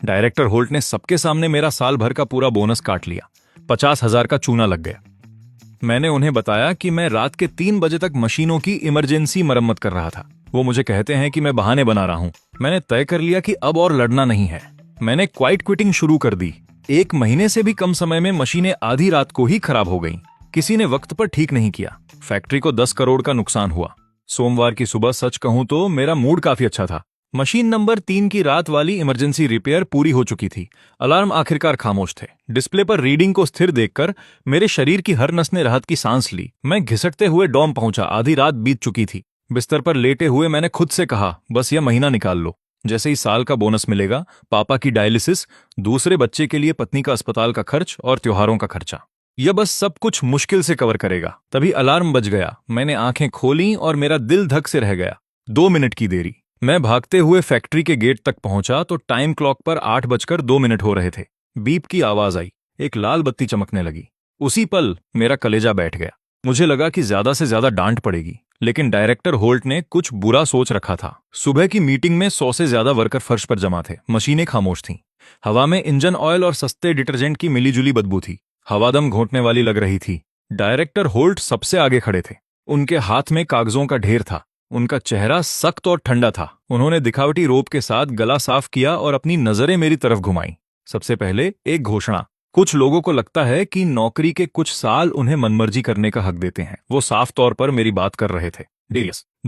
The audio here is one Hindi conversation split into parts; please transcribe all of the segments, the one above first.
डायरेक्टर होल्ट ने सबके सामने मेरा साल भर का पूरा बोनस काट लिया। 50,000 का चूना लग गया। मैंने उन्हें बताया कि मैं रात के 3 बजे तक मशीनों की इमरजेंसी मरम्मत कर रहा था। वो मुझे कहते हैं कि मैं बहाने बना रहा हूं। मैंने तय कर लिया कि अब और लड़ना नहीं है। मैंने क्वाइट क्विटिंग शुरू कर दी। 1 महीने से भी कम समय में मशीनें आधी रात को ही खराब हो गईं। किसी ने वक्त पर ठीक नहीं किया। फैक्ट्री को 10 करोड़ का नुकसान हुआ। सोमवार की सुबह सच कहूं तो मेरा मूड काफी अच्छा था। मशीन नंबर 3 की रात वाली इमरजेंसी रिपेयर पूरी हो चुकी थी। अलार्म आखिरकार खामोश थे। डिस्प्ले पर रीडिंग को स्थिर देखकर मेरे शरीर की हर नस ने राहत की सांस ली। मैं घिसटते हुए डॉम पहुंचा। आधी रात बीत चुकी थी। बिस्तर पर लेटे हुए मैंने खुद से कहा, बस यह महीना निकाल लो। जैसे ही साल का बोनस मिलेगा, पापा की डायलिसिस, दूसरे बच्चे के लिए पत्नी का अस्पताल का खर्च और त्योहारों का खर्चा, यह बस सब कुछ मुश्किल से कवर करेगा। तभी अलार्म बज गया। मैंने आंखें खोलीं और मेरा दिल धक से रह गया। 2 मिनट की देरी। मैं भागते हुए फैक्ट्री के गेट तक पहुंचा तो टाइम क्लॉक पर 8:02 हो रहे थे। बीप की आवाज आई। एक लाल बत्ती चमकने लगी। उसी पल मेरा कलेजा बैठ गया। मुझे लगा कि ज्यादा से ज्यादा डांट पड़ेगी, लेकिन डायरेक्टर होल्ट ने कुछ बुरा सोच रखा था। सुबह की मीटिंग में 100 से ज्यादा वर्कर फर्श पर जमा थे। मशीनें खामोश थीं। हवा में इंजन ऑयल और सस्ते डिटर्जेंट की मिलीजुली बदबू थी। हवादम घोंटने वाली लग रही थी। डायरेक्टर होल्ट सबसे आगे खड़े थे। उनके हाथ में कागजों का ढेर था। उनका चेहरा सख्त और ठंडा था। उन्होंने दिखावटी रोब के साथ गला साफ किया और अपनी नजरें मेरी तरफ घुमाई। सबसे पहले एक घोषणा। कुछ लोगों को लगता है कि नौकरी के कुछ साल उन्हें मनमर्जी करने का हक देते हैं। वो साफ तौर पर मेरी बात कर रहे थे।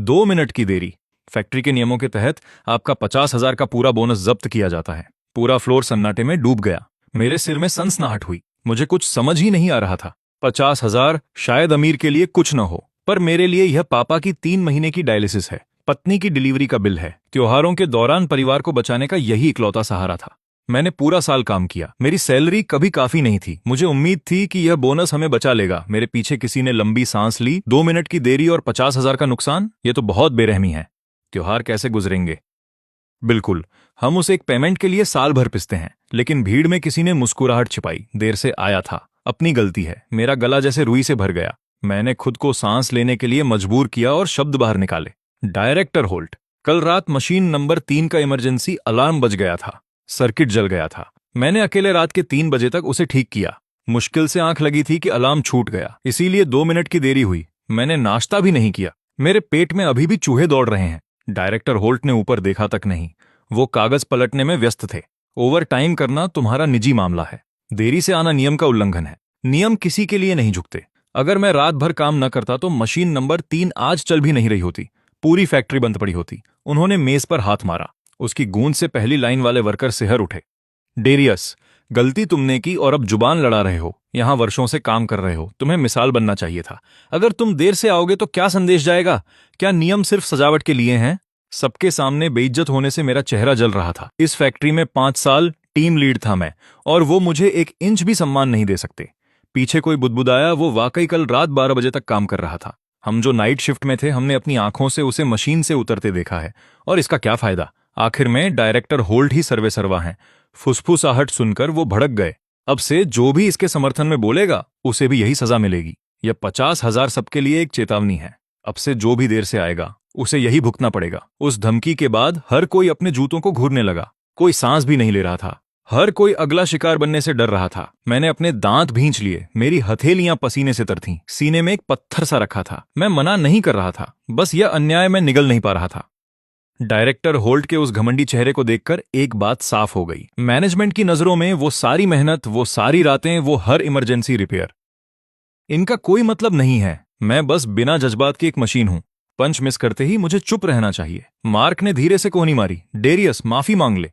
2 मिनट की देरी। फैक्ट्री के नियमों के तहत आपका 50,000 का पूरा बोनस जब्त किया जाता है। पूरा फ्लोर सन्नाटे में डूब गया। मेरे सिर में सनसनाहट हुई। मुझे कुछ समझ ही नहीं आ रहा था। 50,000 शायद अमीर के लिए कुछ न हो, पर मेरे लिए यह पापा की 3 महीने की डायलिसिस है, पत्नी की डिलीवरी का बिल है, त्योहारों के दौरान परिवार को बचाने का यही इकलौता सहारा था। मैंने पूरा साल काम किया। मेरी सैलरी कभी काफी नहीं थी। मुझे उम्मीद थी कि यह बोनस हमें बचा लेगा। मेरे पीछे किसी ने लंबी सांस ली। 2 मिनट की देरी और 50,000 का नुकसान, यह तो बहुत बेरहमी है। त्योहार कैसे गुजरेंगे? बिल्कुल, हम उस एक पेमेंट के लिए साल भर पिसते हैं। लेकिन भीड़ में किसी ने मुस्कुराहट छिपाई। देर से आया था। अपनी गलती है। मेरा गला जैसे रुई से भर गया। मैंने खुद को सांस लेने के लिए मजबूर किया और शब्द बाहर निकाले। डायरेक्टर होल्ट, कल रात मशीन नंबर 3 का इमरजेंसी अलार्म बज गया था। सर्किट जल गया था। मैंने अकेले रात के 3 बजे तक उसे ठीक किया। मुश्किल से आंख लगी थी कि अलार्म छूट गया, इसीलिए 2 मिनट की देरी हुई। मैंने नाश्ता भी नहीं किया। मेरे पेट में अभी भी चूहे दौड़ रहे हैं। डायरेक्टर होल्ट ने ऊपर देखा तक नहीं। वो कागज पलटने में व्यस्त थे। ओवर टाइम करना तुम्हारा निजी मामला है। देरी से आना नियम का उल्लंघन है। नियम किसी के लिए नहीं झुकते। अगर मैं रात भर काम न करता तो मशीन नंबर 3 आज चल भी नहीं रही होती। पूरी फैक्ट्री बंद पड़ी होती। उन्होंने मेज पर हाथ मारा। उसकी गूंज से पहली लाइन वाले वर्कर सिहर उठे। डेरियस, गलती तुमने की और अब जुबान लड़ा रहे हो। यहां वर्षों से काम कर रहे हो। तुम्हें मिसाल बनना चाहिए था। अगर तुम देर से आओगे तो क्या संदेश जाएगा? क्या नियम सिर्फ सजावट के लिए हैं? सबके सामने बेइज्जत होने से मेरा चेहरा जल रहा था। इस फैक्ट्री में 5 साल टीम लीड था मैं, और वो मुझे 1 इंच भी सम्मान नहीं दे सकते। पीछे कोई बुदबुदाया। वो वाकई कल रात 12 बजे तक काम कर रहा था। हम जो नाइट शिफ्ट में थे, हमने अपनी आंखों से उसे मशीन से उतरते देखा है। और इसका क्या फायदा? आखिर में डायरेक्टर होल्ट ही सर्वे सर्वा हैं। फुसफुसाहट सुनकर वो भड़क गए। अब से जो भी इसके समर्थन में बोलेगा, उसे भी यही सजा मिलेगी। यह 50,000 सबके लिए एक चेतावनी है। अब से जो भी देर से आएगा, उसे यही भुगतना पड़ेगा। उस धमकी के बाद हर कोई अपने जूतों को घूरने लगा। कोई सांस भी नहीं ले रहा था। हर कोई अगला शिकार बनने से डर रहा था। मैंने अपने दांत भींच लिए। मेरी हथेलियां पसीने से तर थीं। सीने में एक पत्थर सा रखा था। मैं मना नहीं कर रहा था, बस यह अन्याय मैं निगल नहीं पा रहा था। डायरेक्टर होल्ट के उस घमंडी चेहरे को देखकर एक बात साफ हो गई। मैनेजमेंट की नजरों में वो सारी मेहनत, वो सारी रातें, वो हर इमरजेंसी रिपेयर, इनका कोई मतलब नहीं है। मैं बस बिना जज्बात की एक मशीन हूं। पंच मिस करते ही मुझे चुप रहना चाहिए। मार्क ने धीरे से कोहनी मारी। डेरियस, माफी मांग ले।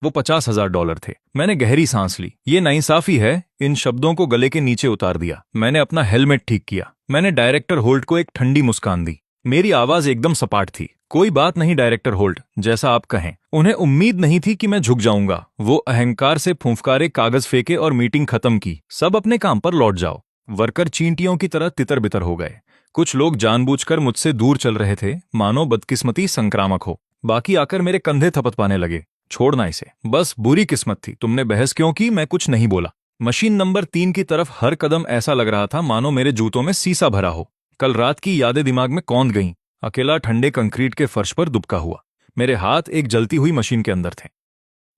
वो $50,000 थे। मैंने गहरी सांस ली। ये नाइंसाफी है। इन शब्दों को गले के नीचे उतार दिया। मैंने अपना हेलमेट ठीक किया। मैंने डायरेक्टर होल्ट को एक ठंडी मुस्कान दी। मेरी आवाज एकदम सपाट थी। कोई बात नहीं डायरेक्टर होल्ट, जैसा आप कहें। उन्हें उम्मीद नहीं थी कि मैं झुक जाऊंगा। वो अहंकार से फुंफकारे कागज फेंके और मीटिंग खत्म की। सब अपने काम पर लौट जाओ। वर्कर चींटियों की तरह तितर बितर हो गए। कुछ लोग जानबूझकर मुझसे दूर चल रहे थे, मानो बदकिस्मती संक्रामक हो। बाकी आकर मेरे कंधे थपथपाने लगे। छोड़ना इसे, बस बुरी किस्मत थी। तुमने बहस क्यों की? मैं कुछ नहीं बोला। मशीन नंबर 3 की तरफ हर कदम ऐसा लग रहा था मानो मेरे जूतों में सीसा भरा हो। कल रात की यादें दिमाग में कौंध गईं। अकेला ठंडे कंक्रीट के फर्श पर दुबका हुआ। मेरे हाथ एक जलती हुई मशीन के अंदर थे।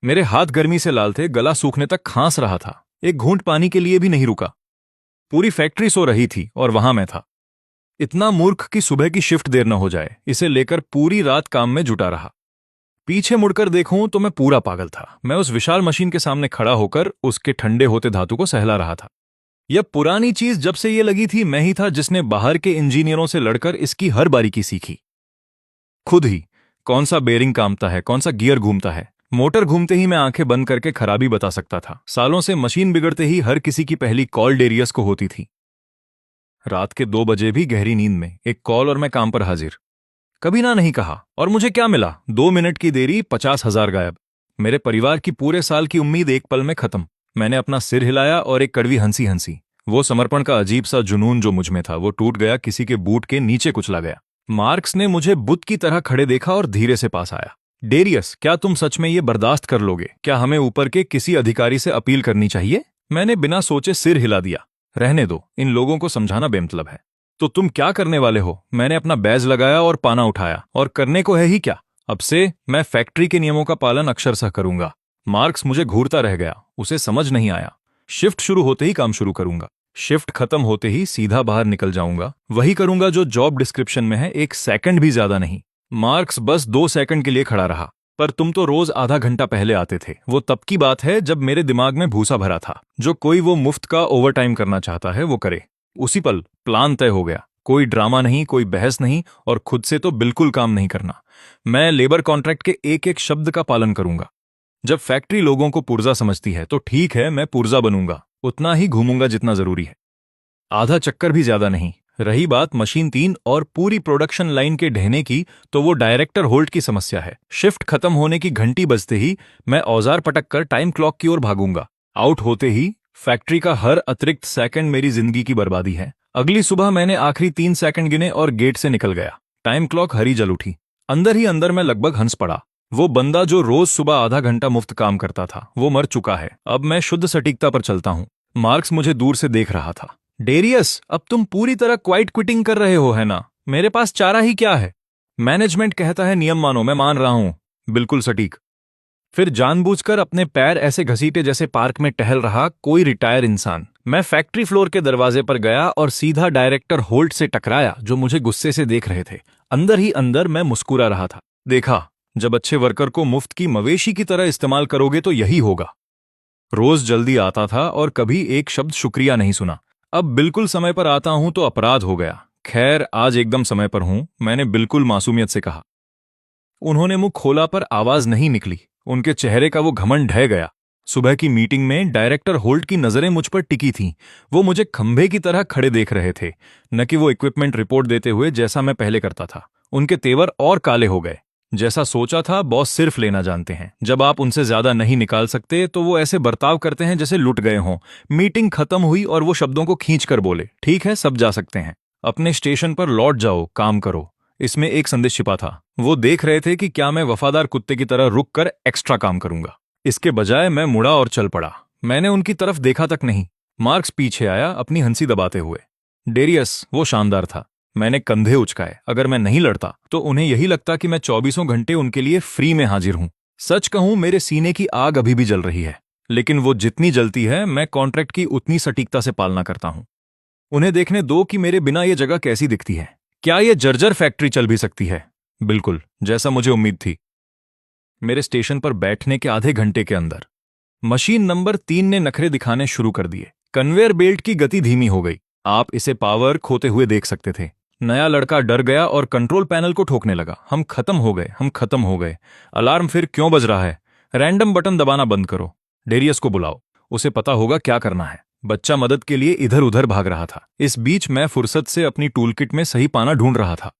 मेरे हाथ गर्मी से लाल थे, गला सूखने तक खांस रहा था, एक घूंट पानी के लिए भी नहीं रुका। पूरी फैक्ट्री सो रही थी और वहां मैं था। इतना मूर्ख कि सुबह की शिफ्ट देर न हो जाए, इसे लेकर पूरी रात काम में जुटा रहा। पीछे मुड़कर देखूं तो मैं पूरा पागल था। मैं उस विशाल मशीन के सामने खड़ा होकर उसके ठंडे होते धातु को सहला रहा था। यह पुरानी चीज जब से ये लगी थी, मैं ही था जिसने बाहर के इंजीनियरों से लड़कर इसकी हर बारीकी सीखी। खुद ही कौन सा बेरिंग कामता है, कौन सा गियर घूमता है। मोटर घूमते ही मैं आंखें बंद करके खराबी बता सकता था। सालों से मशीन बिगड़ते ही हर किसी की पहली कॉल डेरियस को होती थी। रात के 2 बजे भी गहरी नींद में एक कॉल और मैं काम पर हाजिर। कभी ना नहीं कहा, और मुझे क्या मिला? 2 मिनट की देरी, 50,000 गायब। मेरे परिवार की पूरे साल की उम्मीद एक पल में खत्म। मैंने अपना सिर हिलाया और एक कड़वी हंसी हंसी। वो समर्पण का अजीब सा जुनून जो मुझ में था, वो टूट गया, किसी के बूट के नीचे कुचला गया। मार्क्स ने मुझे बुत की तरह खड़े देखा और धीरे से पास आया। डेरियस, क्या तुम सच में ये बर्दाश्त कर लोगे? क्या हमें ऊपर के किसी अधिकारी से अपील करनी चाहिए? मैंने बिना सोचे सिर हिला दिया। रहने दो, इन लोगों को समझाना बेमतलब है। तो तुम क्या करने वाले हो? मैंने अपना बैज लगाया और पाना उठाया। और करने को है ही क्या? अब से मैं फैक्ट्री के नियमों का पालन अक्षरशः करूंगा। मार्क्स मुझे घूरता रह गया। उसे समझ नहीं आया। शिफ्ट शुरू होते ही काम शुरू करूंगा, शिफ्ट खत्म होते ही सीधा बाहर निकल जाऊंगा। वही करूंगा जो जॉब डिस्क्रिप्शन में है, 1 सेकंड भी ज्यादा नहीं। मार्क्स बस 2 सेकंड के लिए खड़ा रहा। पर तुम तो रोज आधा घंटा पहले आते थे। वो तब की बात है जब मेरे दिमाग में भूसा भरा था। जो कोई वो मुफ्त का ओवरटाइम करना चाहता है वो करे। उसी पल प्लान तय हो गया। कोई ड्रामा नहीं, कोई बहस नहीं, और खुद से तो बिल्कुल काम नहीं करना। मैं लेबर कॉन्ट्रैक्ट के एक एक शब्द का पालन करूंगा। जब फैक्ट्री लोगों को पुर्जा समझती है तो ठीक है, मैं पुर्जा बनूंगा। उतना ही घूमूंगा जितना जरूरी है, आधा चक्कर भी ज्यादा नहीं। रही बात मशीन 3 और पूरी प्रोडक्शन लाइन के ढहने की, तो वो डायरेक्टर होल्ट की समस्या है। शिफ्ट खत्म होने की घंटी बजते ही मैं औजार पटक कर टाइम क्लॉक की ओर भागूंगा। आउट होते ही फैक्ट्री का हर अतिरिक्त सेकंड मेरी जिंदगी की बर्बादी है। अगली सुबह मैंने आखिरी 3 सेकंड गिने और गेट से निकल गया। टाइम क्लॉक हरी जल उठी। अंदर ही अंदर मैं लगभग हंस पड़ा। वो बंदा जो रोज सुबह आधा घंटा मुफ्त काम करता था, वो मर चुका है। अब मैं शुद्ध सटीकता पर चलता हूं। मार्क्स मुझे दूर से देख रहा था। डेरियस, अब तुम पूरी तरह क्वाइट क्विटिंग कर रहे हो, है ना? मेरे पास चारा ही क्या है? मैनेजमेंट कहता है नियम मानो, मैं मान रहा हूं। बिल्कुल सटीक। फिर जानबूझकर अपने पैर ऐसे घसीटे जैसे पार्क में टहल रहा कोई रिटायर इंसान। मैं फैक्ट्री फ्लोर के दरवाजे पर गया और सीधा डायरेक्टर होल्ट से टकराया, जो मुझे गुस्से से देख रहे थे। अंदर ही अंदर मैं मुस्कुरा रहा था। देखा, जब अच्छे वर्कर को मुफ्त की मवेशी की तरह इस्तेमाल करोगे तो यही होगा। रोज जल्दी आता था और कभी एक शब्द शुक्रिया नहीं सुना। अब बिल्कुल समय पर आता हूं तो अपराध हो गया। खैर, आज एकदम समय पर हूं, मैंने बिल्कुल मासूमियत से कहा। उन्होंने मुंह खोला पर आवाज नहीं निकली। उनके चेहरे का वो घमंड ढह गया। सुबह की मीटिंग में डायरेक्टर होल्ट की नजरें मुझ पर टिकी थीं। वो मुझे खंभे की तरह खड़े देख रहे थे, न कि वो इक्विपमेंट रिपोर्ट देते हुए जैसा मैं पहले करता था। उनके तेवर और काले हो गए। जैसा सोचा था, बॉस सिर्फ लेना जानते हैं। जब आप उनसे ज्यादा नहीं निकाल सकते तो वो ऐसे बर्ताव करते हैं जैसे लुट गए हों। मीटिंग खत्म हुई और वो शब्दों को खींच कर बोले, ठीक है, सब जा सकते हैं। अपने स्टेशन पर लौट जाओ, काम करो। इसमें एक संदेश छिपा था। वो देख रहे थे कि क्या मैं वफादार कुत्ते की तरह रुक कर एक्स्ट्रा काम करूंगा। इसके बजाय मैं मुड़ा और चल पड़ा। मैंने उनकी तरफ देखा तक नहीं। मार्क्स पीछे आया, अपनी हंसी दबाते हुए। डेरियस, वो शानदार था। मैंने कंधे उचकाए। अगर मैं नहीं लड़ता तो उन्हें यही लगता कि मैं 24 घंटे उनके लिए फ्री में हाजिर हूं। सच कहूं, मेरे सीने की आग अभी भी जल रही है, लेकिन वो जितनी जलती है, मैं कॉन्ट्रैक्ट की उतनी सटीकता से पालना करता हूं। उन्हें देखने दो कि मेरे बिना ये जगह कैसी दिखती है। क्या ये जर्जर फैक्ट्री चल भी सकती है? बिल्कुल, जैसा मुझे उम्मीद थी। मेरे स्टेशन पर बैठने के आधे घंटे के अंदर मशीन नंबर 3 ने नखरे दिखाने शुरू कर दिए। कन्वेयर बेल्ट की गति धीमी हो गई। आप इसे पावर खोते हुए देख सकते थे। नया लड़का डर गया और कंट्रोल पैनल को ठोकने लगा। हम खत्म हो गए, हम खत्म हो गए। अलार्म फिर क्यों बज रहा है? रैंडम बटन दबाना बंद करो। डेरियस को बुलाओ, उसे पता होगा क्या करना है। बच्चा मदद के लिए इधर उधर भाग रहा था। इस बीच मैं फुर्सत से अपनी टूलकिट में सही पाना ढूंढ रहा था।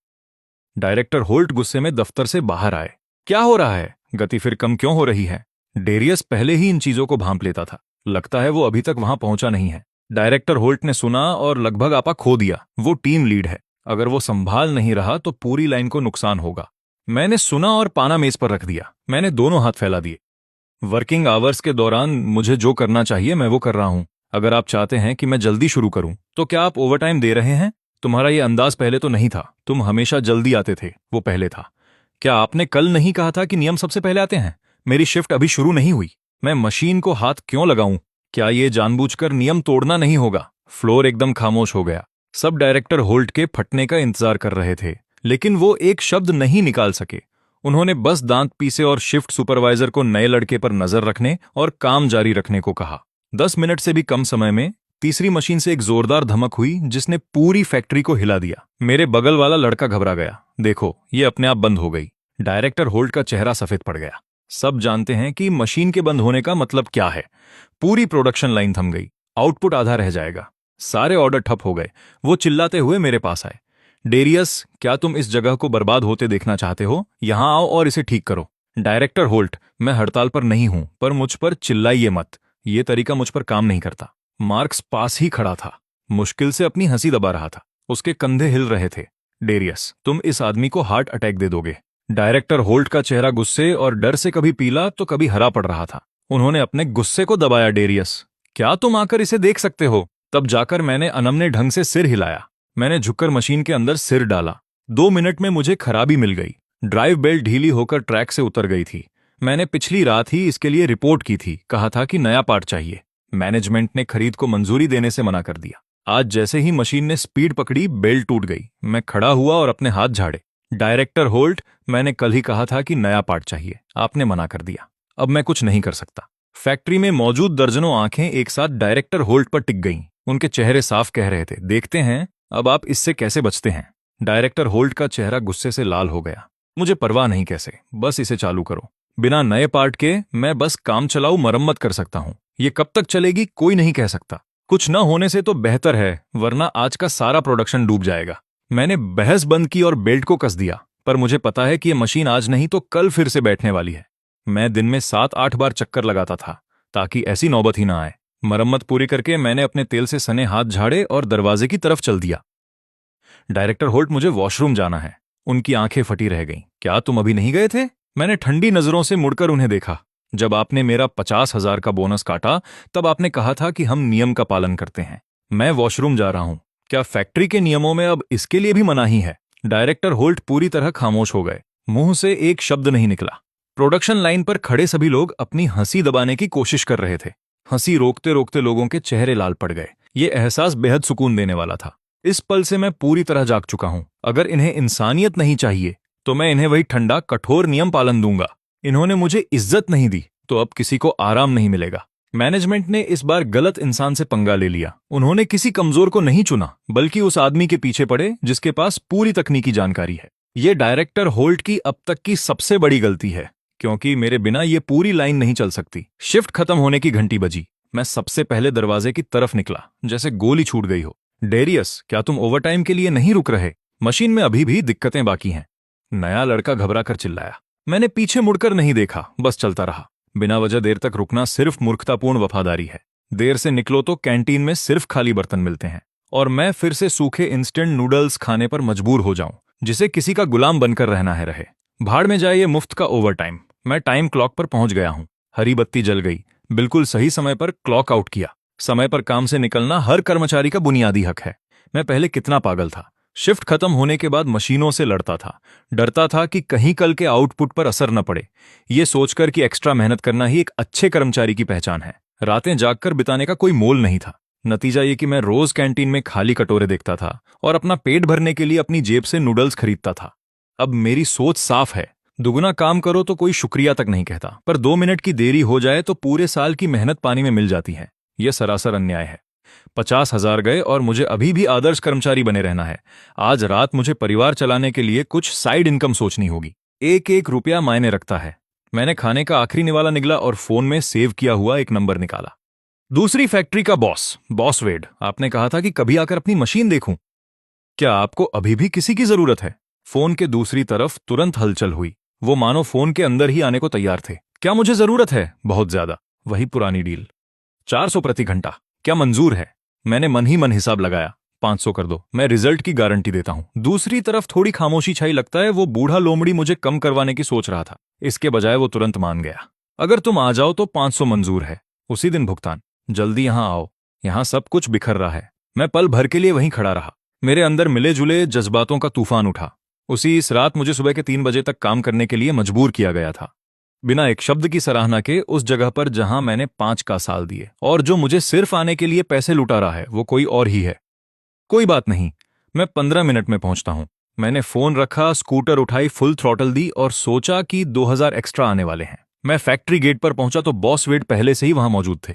डायरेक्टर होल्ट गुस्से में दफ्तर से बाहर आए। क्या हो रहा है? गति फिर कम क्यों हो रही है? डेरियस पहले ही इन चीजों को भांप लेता था। लगता है वो अभी तक वहां पहुंचा नहीं है। डायरेक्टर होल्ट ने सुना और लगभग आपा खो दिया। वो टीम लीड है। अगर वो संभाल नहीं रहा तो पूरी लाइन को नुकसान होगा। मैंने सुना और पाना मेज पर रख दिया। मैंने दोनों हाथ फैला दिए। वर्किंग आवर्स के दौरान मुझे जो करना चाहिए मैं वो कर रहा हूं। अगर आप चाहते हैं कि मैं जल्दी शुरू करूं तो क्या आप ओवरटाइम दे रहे हैं? तुम्हारा ये अंदाज पहले तो नहीं था। तुम हमेशा जल्दी आते थे, वो पहले था। क्या आपने कल नहीं कहा था कि नियम सबसे पहले आते हैं? मेरी शिफ्ट अभी शुरू नहीं हुई। मैं मशीन को हाथ क्यों लगाऊं? क्या ये जानबूझकर नियम तोड़ना नहीं होगा? फ्लोर एकदम खामोश हो गया। सब डायरेक्टर होल्ट के फटने का इंतजार कर रहे थे, लेकिन वो एक शब्द नहीं निकाल सके। उन्होंने बस दांत पीसे और शिफ्ट सुपरवाइजर को नए लड़के पर नजर रखने और काम जारी रखने को कहा। 10 मिनट से भी कम समय में तीसरी मशीन से एक जोरदार धमक हुई जिसने पूरी फैक्ट्री को हिला दिया। मेरे बगल वाला लड़का घबरा गया। देखो, ये अपने आप बंद हो गई। डायरेक्टर होल्ट का चेहरा सफेद पड़ गया। सब जानते हैं कि मशीन के बंद होने का मतलब क्या है। पूरी प्रोडक्शन लाइन थम गई, आउटपुट आधा रह जाएगा, सारे ऑर्डर ठप हो गए। वो चिल्लाते हुए मेरे पास आए। डेरियस, क्या तुम इस जगह को बर्बाद होते देखना चाहते हो? यहां आओ और इसे ठीक करो। डायरेक्टर होल्ट, मैं हड़ताल पर नहीं हूं, पर मुझ पर चिल्लाइए मत। ये तरीका मुझ पर काम नहीं करता। मार्क्स पास ही खड़ा था, मुश्किल से अपनी हंसी दबा रहा था। उसके कंधे हिल रहे थे। डेरियस, तुम इस आदमी को हार्ट अटैक दे दोगे। डायरेक्टर होल्ट का चेहरा गुस्से और डर से कभी पीला तो कभी हरा पड़ रहा था। उन्होंने अपने गुस्से को दबाया। डेरियस, क्या तुम आकर इसे देख सकते हो? तब जाकर मैंने अनमने ढंग से सिर हिलाया। मैंने झुककर मशीन के अंदर सिर डाला। 2 मिनट में मुझे खराबी मिल गई। ड्राइव बेल्ट ढीली होकर ट्रैक से उतर गई थी। मैंने पिछली रात ही इसके लिए रिपोर्ट की थी, कहा था कि नया पार्ट चाहिए। मैनेजमेंट ने खरीद को मंजूरी देने से मना कर दिया। आज जैसे ही मशीन ने स्पीड पकड़ी, बेल्ट टूट गई। मैं खड़ा हुआ और अपने हाथ झाड़े। डायरेक्टर होल्ट, मैंने कल ही कहा था कि नया पार्ट चाहिए, आपने मना कर दिया। अब मैं कुछ नहीं कर सकता। फैक्ट्री में मौजूद दर्जनों आंखें एक साथ डायरेक्टर होल्ट पर टिक गईं। उनके चेहरे साफ कह रहे थे, देखते हैं अब आप इससे कैसे बचते हैं। डायरेक्टर होल्ट का चेहरा गुस्से से लाल हो गया। मुझे परवाह नहीं कैसे, बस इसे चालू करो। बिना नए पार्ट के मैं बस काम चलाऊ मरम्मत कर सकता हूं। ये कब तक चलेगी कोई नहीं कह सकता। कुछ न होने से तो बेहतर है, वरना आज का सारा प्रोडक्शन डूब जाएगा। मैंने बहस बंद की और बेल्ट को कस दिया, पर मुझे पता है कि ये मशीन आज नहीं तो कल फिर से बैठने वाली है। मैं दिन में 7-8 बार चक्कर लगाता था ताकि ऐसी नौबत ही ना आए। मरम्मत पूरी करके मैंने अपने तेल से सने हाथ झाड़े और दरवाजे की तरफ चल दिया। डायरेक्टर होल्ट, मुझे वॉशरूम जाना है। उनकी आंखें फटी रह गईं। क्या तुम अभी नहीं गए थे? मैंने ठंडी नजरों से मुड़कर उन्हें देखा। जब आपने मेरा 50,000 का बोनस काटा, तब आपने कहा था कि हम नियम का पालन करते हैं। मैं वॉशरूम जा रहा हूं। क्या फैक्ट्री के नियमों में अब इसके लिए भी मनाही है? डायरेक्टर होल्ट पूरी तरह खामोश हो गए। मुंह से एक शब्द नहीं निकला। प्रोडक्शन लाइन पर खड़े सभी लोग अपनी हंसी दबाने की कोशिश कर रहे थे। हंसी रोकते रोकते लोगों के चेहरे लाल पड़ गए। ये एहसास बेहद सुकून देने वाला था। इस पल से मैं पूरी तरह जाग चुका हूं। अगर इन्हें इंसानियत नहीं चाहिए तो मैं इन्हें वही ठंडा कठोर नियम पालन दूंगा। इन्होंने मुझे इज्जत नहीं दी तो अब किसी को आराम नहीं मिलेगा। मैनेजमेंट ने इस बार गलत इंसान से पंगा ले लिया। उन्होंने किसी कमजोर को नहीं चुना, बल्कि उस आदमी के पीछे पड़े जिसके पास पूरी तकनीकी जानकारी है। ये डायरेक्टर होल्ट की अब तक की सबसे बड़ी गलती है, क्योंकि मेरे बिना ये पूरी लाइन नहीं चल सकती। शिफ्ट खत्म होने की घंटी बजी। मैं सबसे पहले दरवाजे की तरफ निकला, जैसे गोली छूट गई हो। डेरियस, क्या तुम ओवरटाइम के लिए नहीं रुक रहे? मशीन में अभी भी दिक्कतें बाकी हैं। नया लड़का घबरा कर चिल्लाया। मैंने पीछे मुड़कर नहीं देखा, बस चलता रहा। बिना वजह देर तक रुकना सिर्फ मूर्खतापूर्ण वफादारी है। देर से निकलो तो कैंटीन में सिर्फ खाली बर्तन मिलते हैं, और मैं फिर से सूखे इंस्टेंट नूडल्स खाने पर मजबूर हो जाऊं, जिसे किसी का गुलाम बनकर रहना है रहे। भाड़ में जाए ये मुफ्त का ओवरटाइम। मैं टाइम क्लॉक पर पहुंच गया हूं। हरी बत्ती जल गई। बिल्कुल सही समय पर क्लॉक आउट किया। समय पर काम से निकलना हर कर्मचारी का बुनियादी हक है। मैं पहले कितना पागल था। शिफ्ट खत्म होने के बाद मशीनों से लड़ता था, डरता था कि कहीं कल के आउटपुट पर असर न पड़े, ये सोचकर कि एक्स्ट्रा मेहनत करना ही एक अच्छे कर्मचारी की पहचान है। रातें जागकर बिताने का कोई मोल नहीं था। नतीजा ये कि मैं रोज कैंटीन में खाली कटोरे देखता था और अपना पेट भरने के लिए अपनी जेब से नूडल्स खरीदता था। अब मेरी सोच साफ है। दुगना काम करो तो कोई शुक्रिया तक नहीं कहता, पर 2 मिनट की देरी हो जाए तो पूरे साल की मेहनत पानी में मिल जाती है। यह सरासर अन्याय है। 50,000 गए और मुझे अभी भी आदर्श कर्मचारी बने रहना है। आज रात मुझे परिवार चलाने के लिए कुछ साइड इनकम सोचनी होगी। एक एक रुपया मायने रखता है। मैंने खाने का आखिरी निवाला निगला और फोन में सेव किया हुआ एक नंबर निकाला। दूसरी फैक्ट्री का बॉस वेड, आपने कहा था कि कभी आकर अपनी मशीन देखूं। क्या आपको अभी भी किसी की जरूरत है? फोन के दूसरी तरफ तुरंत हलचल हुई। वो मानो फोन के अंदर ही आने को तैयार थे। क्या मुझे जरूरत है? बहुत ज्यादा। वही पुरानी डील, 400 प्रति घंटा। क्या मंजूर है? मैंने मन ही मन हिसाब लगाया। 500 कर दो, मैं रिजल्ट की गारंटी देता हूं। दूसरी तरफ थोड़ी खामोशी छाई। लगता है वो बूढ़ा लोमड़ी मुझे कम करवाने की सोच रहा था। इसके बजाय वो तुरंत मान गया। अगर तुम आ जाओ तो 500 मंजूर है, उसी दिन भुगतान। जल्दी यहां आओ, यहां सब कुछ बिखर रहा है। मैं पल भर के लिए वहीं खड़ा रहा। मेरे अंदर मिले जुले जज्बातों का तूफान उठा। उसी इस रात मुझे सुबह के 3 बजे तक काम करने के लिए मजबूर किया गया था। बिना एक शब्द की सराहना के उस जगह पर जहां मैंने 5 का साल दिए, और जो मुझे सिर्फ आने के लिए पैसे लुटा रहा है वो कोई और ही है। कोई बात नहीं, मैं 15 मिनट में पहुंचता हूं। मैंने फोन रखा, स्कूटर उठाई, फुल थ्रॉटल दी और सोचा कि 2000 एक्स्ट्रा आने वाले हैं। मैं फैक्ट्री गेट पर पहुंचा तो बॉस वेड पहले से ही वहां मौजूद थे।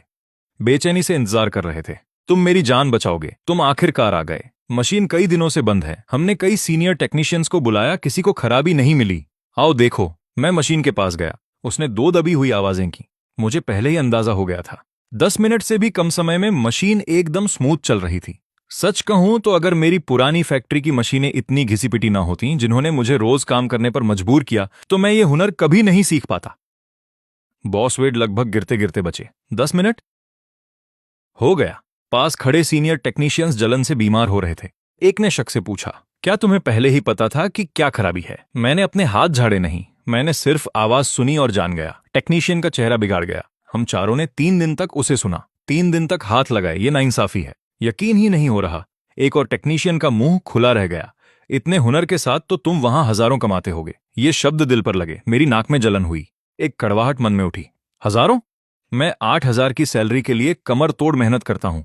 बेचैनी से इंतजार कर रहे थे। तुम मेरी जान बचाओगे, तुम आखिरकार आ गए। मशीन कई दिनों से बंद है, हमने कई सीनियर टेक्नीशियंस को बुलाया, किसी को खराबी नहीं मिली। आओ देखो। मैं मशीन के पास गया। उसने दो दबी हुई आवाजें की। मुझे पहले ही अंदाजा हो गया था। 10 मिनट से भी कम समय में मशीन एकदम स्मूथ चल रही थी। सच कहूं तो अगर मेरी पुरानी फैक्ट्री की मशीनें इतनी घिसी पिटी ना होती, जिन्होंने मुझे रोज काम करने पर मजबूर किया, तो मैं ये हुनर कभी नहीं सीख पाता। बॉस वेड लगभग गिरते गिरते बचे। 10 मिनट हो गया। पास खड़े सीनियर टेक्नीशियंस जलन से बीमार हो रहे थे। एक ने शक से पूछा, क्या तुम्हें पहले ही पता था कि क्या खराबी है? मैंने अपने हाथ झाड़े नहीं, मैंने सिर्फ आवाज सुनी और जान गया। टेक्नीशियन का चेहरा बिगाड़ गया। हम चारों ने 3 दिन तक उसे सुना, 3 दिन तक हाथ लगाए। ये नाइंसाफी है। यकीन ही नहीं हो रहा। एक और टेक्नीशियन का मुंह खुला रह गया। इतने हुनर के साथ तो तुम वहां हजारों कमाते होगे। ये शब्द दिल पर लगे। मेरी नाक में जलन हुई। एक कड़वाहट मन में उठी। हजारों? मैं 8,000 की सैलरी के लिए कमर तोड़ मेहनत करता हूं।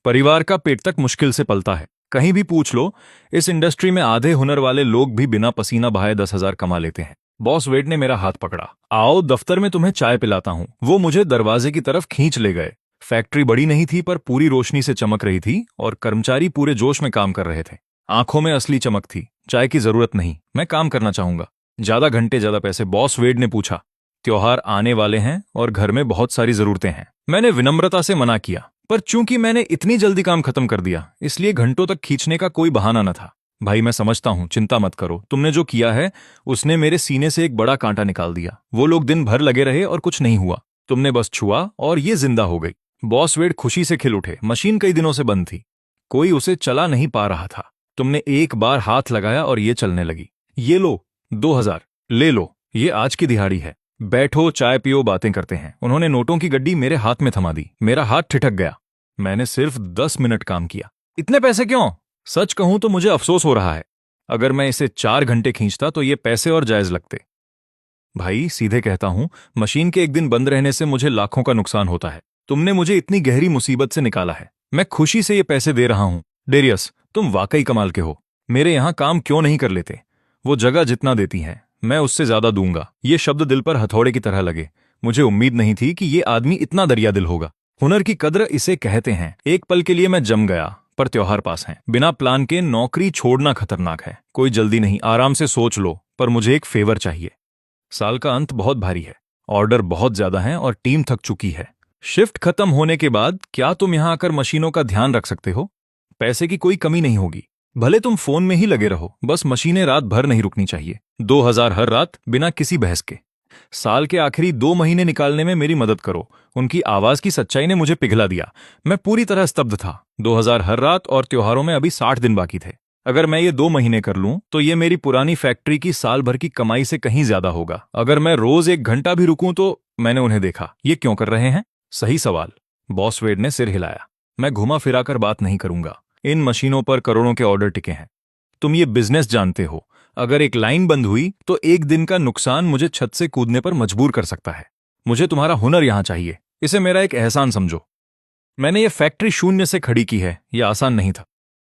परिवार का पेट तक मुश्किल से पलता है। कहीं भी पूछ लो, इस इंडस्ट्री में आधे हुनर वाले लोग भी बिना पसीना बहाए 10,000 कमा लेते हैं। बॉस वेड ने मेरा हाथ पकड़ा। आओ दफ्तर में तुम्हें चाय पिलाता हूं। वो मुझे दरवाजे की तरफ खींच ले गए। फैक्ट्री बड़ी नहीं थी, पर पूरी रोशनी से चमक रही थी और कर्मचारी पूरे जोश में काम कर रहे थे। आंखों में असली चमक थी। चाय की जरूरत नहीं, मैं काम करना चाहूंगा। ज्यादा घंटे ज्यादा पैसे, बॉस वेड ने पूछा। त्योहार आने वाले हैं और घर में बहुत सारी जरूरतें हैं। मैंने विनम्रता से मना किया, पर चूंकि मैंने इतनी जल्दी काम खत्म कर दिया, इसलिए घंटों तक खींचने का कोई बहाना न था। भाई मैं समझता हूं, चिंता मत करो। तुमने जो किया है उसने मेरे सीने से एक बड़ा कांटा निकाल दिया। वो लोग दिन भर लगे रहे और कुछ नहीं हुआ। तुमने बस छुआ और ये जिंदा हो गई। बॉस वेड खुशी से खिल उठे। मशीन कई दिनों से बंद थी, कोई उसे चला नहीं पा रहा था। तुमने एक बार हाथ लगाया और ये चलने लगी। ये लो 2,000, ले लो, ये आज की दिहाड़ी है। बैठो, चाय पियो, बातें करते हैं। उन्होंने नोटों की गड्डी मेरे हाथ में थमा दी। मेरा हाथ ठिठक गया। मैंने सिर्फ 10 मिनट काम किया। इतने पैसे क्यों? सच कहूं तो मुझे अफसोस हो रहा है। अगर मैं इसे 4 घंटे खींचता तो ये पैसे और जायज लगते। भाई सीधे कहता हूं, मशीन के एक दिन बंद रहने से मुझे लाखों का नुकसान होता है। तुमने मुझे इतनी गहरी मुसीबत से निकाला है। मैं खुशी से ये पैसे दे रहा हूं। डेरियस, तुम वाकई कमाल के हो। मेरे यहां काम क्यों नहीं कर लेते? वो जगह जितना देती हैं, मैं उससे ज्यादा दूंगा। ये शब्द दिल पर हथौड़े की तरह लगे। मुझे उम्मीद नहीं थी कि ये आदमी इतना दरिया दिल होगा। हुनर की कद्र इसे कहते हैं। एक पल के लिए मैं जम गया, पर त्योहार पास है। बिना प्लान के नौकरी छोड़ना खतरनाक है। कोई जल्दी नहीं, आराम से सोच लो, पर मुझे एक फेवर चाहिए। साल का अंत बहुत भारी है, ऑर्डर बहुत ज्यादा हैं और टीम थक चुकी है। शिफ्ट खत्म होने के बाद क्या तुम यहां आकर मशीनों का ध्यान रख सकते हो? पैसे की कोई कमी नहीं होगी। भले तुम फोन में ही लगे रहो, बस मशीनें रात भर नहीं रुकनी चाहिए। 2,000 हर रात, बिना किसी बहस के। साल के आखिरी 2 महीने निकालने में मेरी मदद करो। उनकी आवाज की सच्चाई ने मुझे पिघला दिया। मैं पूरी तरह स्तब्ध था। 2,000 हर रात और त्योहारों में अभी 60 दिन बाकी थे। अगर मैं ये 2 महीने कर लूं तो ये मेरी पुरानी फैक्ट्री की साल भर की कमाई से कहीं ज्यादा होगा। अगर मैं रोज 1 घंटा भी रुकूं तो। मैंने उन्हें देखा। ये क्यों कर रहे हैं? सही सवाल। बॉस वेड ने सिर हिलाया। मैं घुमा फिराकर बात नहीं करूंगा। इन मशीनों पर करोड़ों के ऑर्डर टिके हैं। तुम ये बिजनेस जानते हो। अगर एक लाइन बंद हुई तो एक दिन का नुकसान मुझे छत से कूदने पर मजबूर कर सकता है। मुझे तुम्हारा हुनर यहां चाहिए। इसे मेरा एक एहसान समझो। मैंने ये फैक्ट्री शून्य से खड़ी की है, यह आसान नहीं था।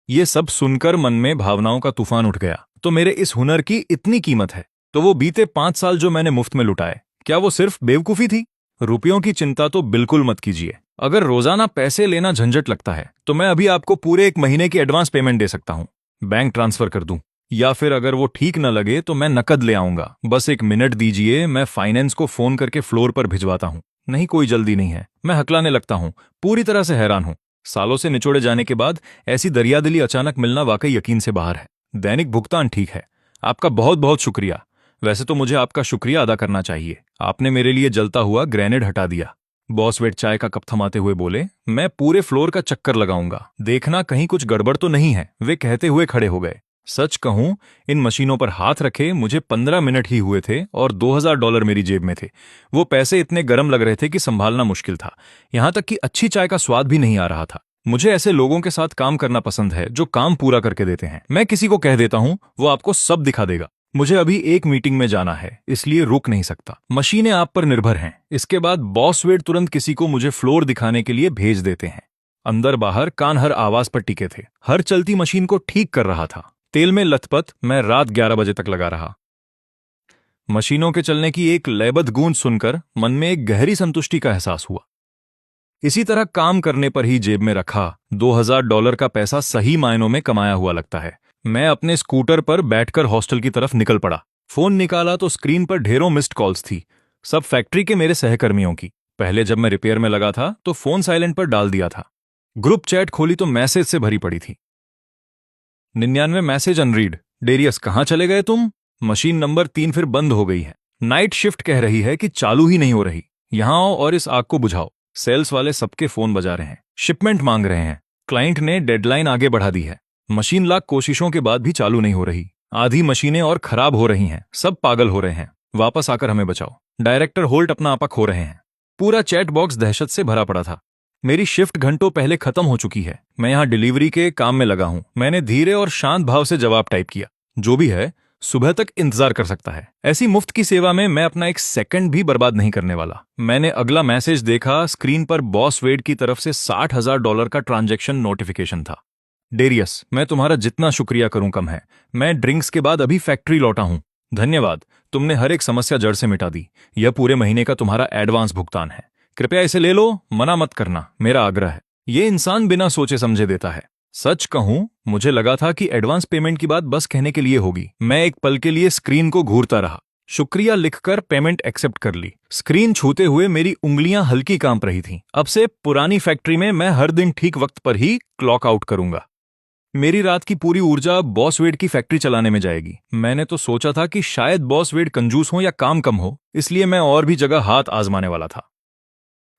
ये सब सुनकर मन में भावनाओं का तूफान उठ गया। तो मेरे इस हुनर की इतनी कीमत है, तो वो बीते 5 साल जो मैंने मुफ्त में लुटाए, क्या वो सिर्फ बेवकूफी थी? रुपयों की चिंता तो बिल्कुल मत कीजिए। अगर रोजाना पैसे लेना झंझट लगता है तो मैं अभी आपको पूरे 1 महीने की एडवांस पेमेंट दे सकता हूं। बैंक ट्रांसफर कर दूं, या फिर अगर वो ठीक न लगे तो मैं नकद ले आऊंगा। बस 1 मिनट दीजिए, मैं फाइनेंस को फोन करके फ्लोर पर भिजवाता हूं। नहीं, कोई जल्दी नहीं है। मैं हकलाने लगता हूं, पूरी तरह से हैरान हूं। सालों से निचोड़े जाने के बाद ऐसी दरियादिली अचानक मिलना वाकई यकीन से बाहर है। दैनिक भुगतान ठीक है। आपका बहुत बहुत शुक्रिया। वैसे तो मुझे आपका शुक्रिया अदा करना चाहिए। आपने मेरे लिए जलता हुआ ग्रेनेड हटा दिया। बॉस वेड चाय का कप थमाते हुए बोले, मैं पूरे फ्लोर का चक्कर लगाऊंगा, देखना कहीं कुछ गड़बड़ तो नहीं है। वे कहते हुए खड़े हो गए। सच कहूं, इन मशीनों पर हाथ रखे मुझे 15 मिनट ही हुए थे और $2,000 मेरी जेब में थे। वो पैसे इतने गर्म लग रहे थे कि संभालना मुश्किल था। यहां तक कि अच्छी चाय का स्वाद भी नहीं आ रहा था। मुझे ऐसे लोगों के साथ काम करना पसंद है जो काम पूरा करके देते हैं। मैं किसी को कह देता हूं, वो आपको सब दिखा देगा। मुझे अभी एक मीटिंग में जाना है, इसलिए रुक नहीं सकता। मशीनें आप पर निर्भर हैं। इसके बाद बॉस वेड तुरंत किसी को मुझे फ्लोर दिखाने के लिए भेज देते हैं। अंदर बाहर कान हर आवाज पर टिके थे। हर चलती मशीन को ठीक कर रहा था। तेल में लथपथ मैं रात 11 बजे तक लगा रहा। मशीनों के चलने की एक लयबद्ध गूंज सुनकर मन में एक गहरी संतुष्टि का एहसास हुआ। इसी तरह काम करने पर ही जेब में रखा $2000 का पैसा सही मायनों में कमाया हुआ लगता है। मैं अपने स्कूटर पर बैठकर हॉस्टल की तरफ निकल पड़ा। फोन निकाला तो स्क्रीन पर ढेरों मिस्ड कॉल्स थी, सब फैक्ट्री के मेरे सहकर्मियों की। पहले जब मैं रिपेयर में लगा था तो फोन साइलेंट पर डाल दिया था। ग्रुप चैट खोली तो मैसेज से भरी पड़ी थी। 99 मैसेज अनरीड। डेरियस, कहाँ चले गए तुम? मशीन नंबर 3 फिर बंद हो गई है। नाइट शिफ्ट कह रही है कि चालू ही नहीं हो रही। यहां आओ और इस आग को बुझाओ। सेल्स वाले सबके फोन बजा रहे हैं, शिपमेंट मांग रहे हैं। क्लाइंट ने डेडलाइन आगे बढ़ा दी है। मशीन लाख कोशिशों के बाद भी चालू नहीं हो रही। आधी मशीनें और खराब हो रही हैं। सब पागल हो रहे हैं। वापस आकर हमें बचाओ। डायरेक्टर होल्ट अपना आपा खो रहे हैं। पूरा चैट बॉक्स दहशत से भरा पड़ा था। मेरी शिफ्ट घंटों पहले खत्म हो चुकी है। मैं यहाँ डिलीवरी के काम में लगा हूं। मैंने धीरे और शांत भाव से जवाब टाइप किया, जो भी है सुबह तक इंतजार कर सकता है। ऐसी मुफ्त की सेवा में मैं अपना एक सेकंड भी बर्बाद नहीं करने वाला। मैंने अगला मैसेज देखा। स्क्रीन पर बॉस वेड की तरफ से $60,000 का ट्रांजैक्शन नोटिफिकेशन था। डेरियस, मैं तुम्हारा जितना शुक्रिया करूं कम है। मैं ड्रिंक्स के बाद अभी फैक्ट्री लौटा हूं। धन्यवाद, तुमने हर एक समस्या जड़ से मिटा दी। यह पूरे महीने का तुम्हारा एडवांस भुगतान है। कृपया इसे ले लो, मना मत करना, मेरा आग्रह है। ये इंसान बिना सोचे समझे देता है। सच कहूं, मुझे लगा था कि एडवांस पेमेंट की बात बस कहने के लिए होगी। मैं एक पल के लिए स्क्रीन को घूरता रहा। शुक्रिया लिखकर पेमेंट एक्सेप्ट कर ली। स्क्रीन छूते हुए मेरी उंगलियां हल्की कांप रही थीं। अब से पुरानी फैक्ट्री में मैं हर दिन ठीक वक्त पर ही क्लॉक आउट करूंगा। मेरी रात की पूरी ऊर्जा बॉस वेड की फैक्ट्री चलाने में जाएगी। मैंने तो सोचा था कि शायद बॉस वेड कंजूस हो या काम कम हो, इसलिए मैं और भी जगह हाथ आजमाने वाला था।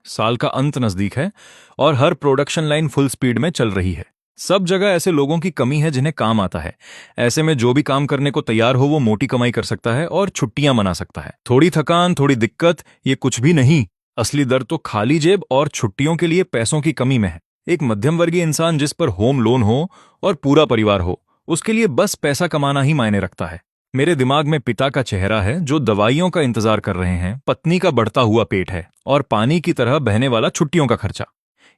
साल का अंत नजदीक है और हर प्रोडक्शन लाइन फुल स्पीड में चल रही है। सब जगह ऐसे लोगों की कमी है जिन्हें काम आता है। ऐसे में जो भी काम करने को तैयार हो वो मोटी कमाई कर सकता है और छुट्टियां मना सकता है। थोड़ी थकान, थोड़ी दिक्कत, ये कुछ भी नहीं। असली दर्द तो खाली जेब और छुट्टियों के लिए पैसों की कमी में है। एक मध्यम वर्गीय इंसान जिस पर होम लोन हो और पूरा परिवार हो, उसके लिए बस पैसा कमाना ही मायने रखता है। मेरे दिमाग में पिता का चेहरा है जो दवाइयों का इंतजार कर रहे हैं, पत्नी का बढ़ता हुआ पेट है और पानी की तरह बहने वाला छुट्टियों का खर्चा।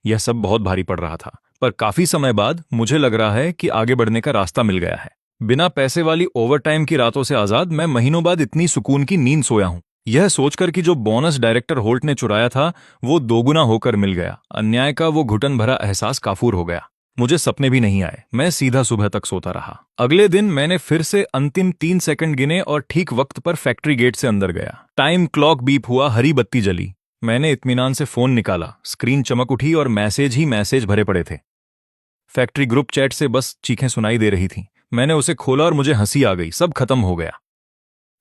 यह सब बहुत भारी पड़ रहा था, पर काफी समय बाद मुझे लग रहा है कि आगे बढ़ने का रास्ता मिल गया है। बिना पैसे वाली ओवरटाइम की रातों से आजाद मैं महीनों बाद इतनी सुकून की नींद सोया हूं। यह सोचकर कि जो बोनस डायरेक्टर होल्ट ने चुराया था वो दोगुना होकर मिल गया। अन्याय का वो घुटन भरा एहसास काफूर हो गया। मुझे सपने भी नहीं आए। मैं सीधा सुबह तक सोता रहा। अगले दिन मैंने फिर से अंतिम 3 सेकंड गिने और ठीक वक्त पर फैक्ट्री गेट से अंदर गया। टाइम क्लॉक बीप हुआ, हरी बत्ती जली। मैंने इत्मीनान से फोन निकाला। स्क्रीन चमक उठी और मैसेज ही मैसेज भरे पड़े थे। फैक्ट्री ग्रुप चैट से बस चीखें सुनाई दे रही थीं। मैंने उसे खोला और मुझे हंसी आ गई। सब खत्म हो गया।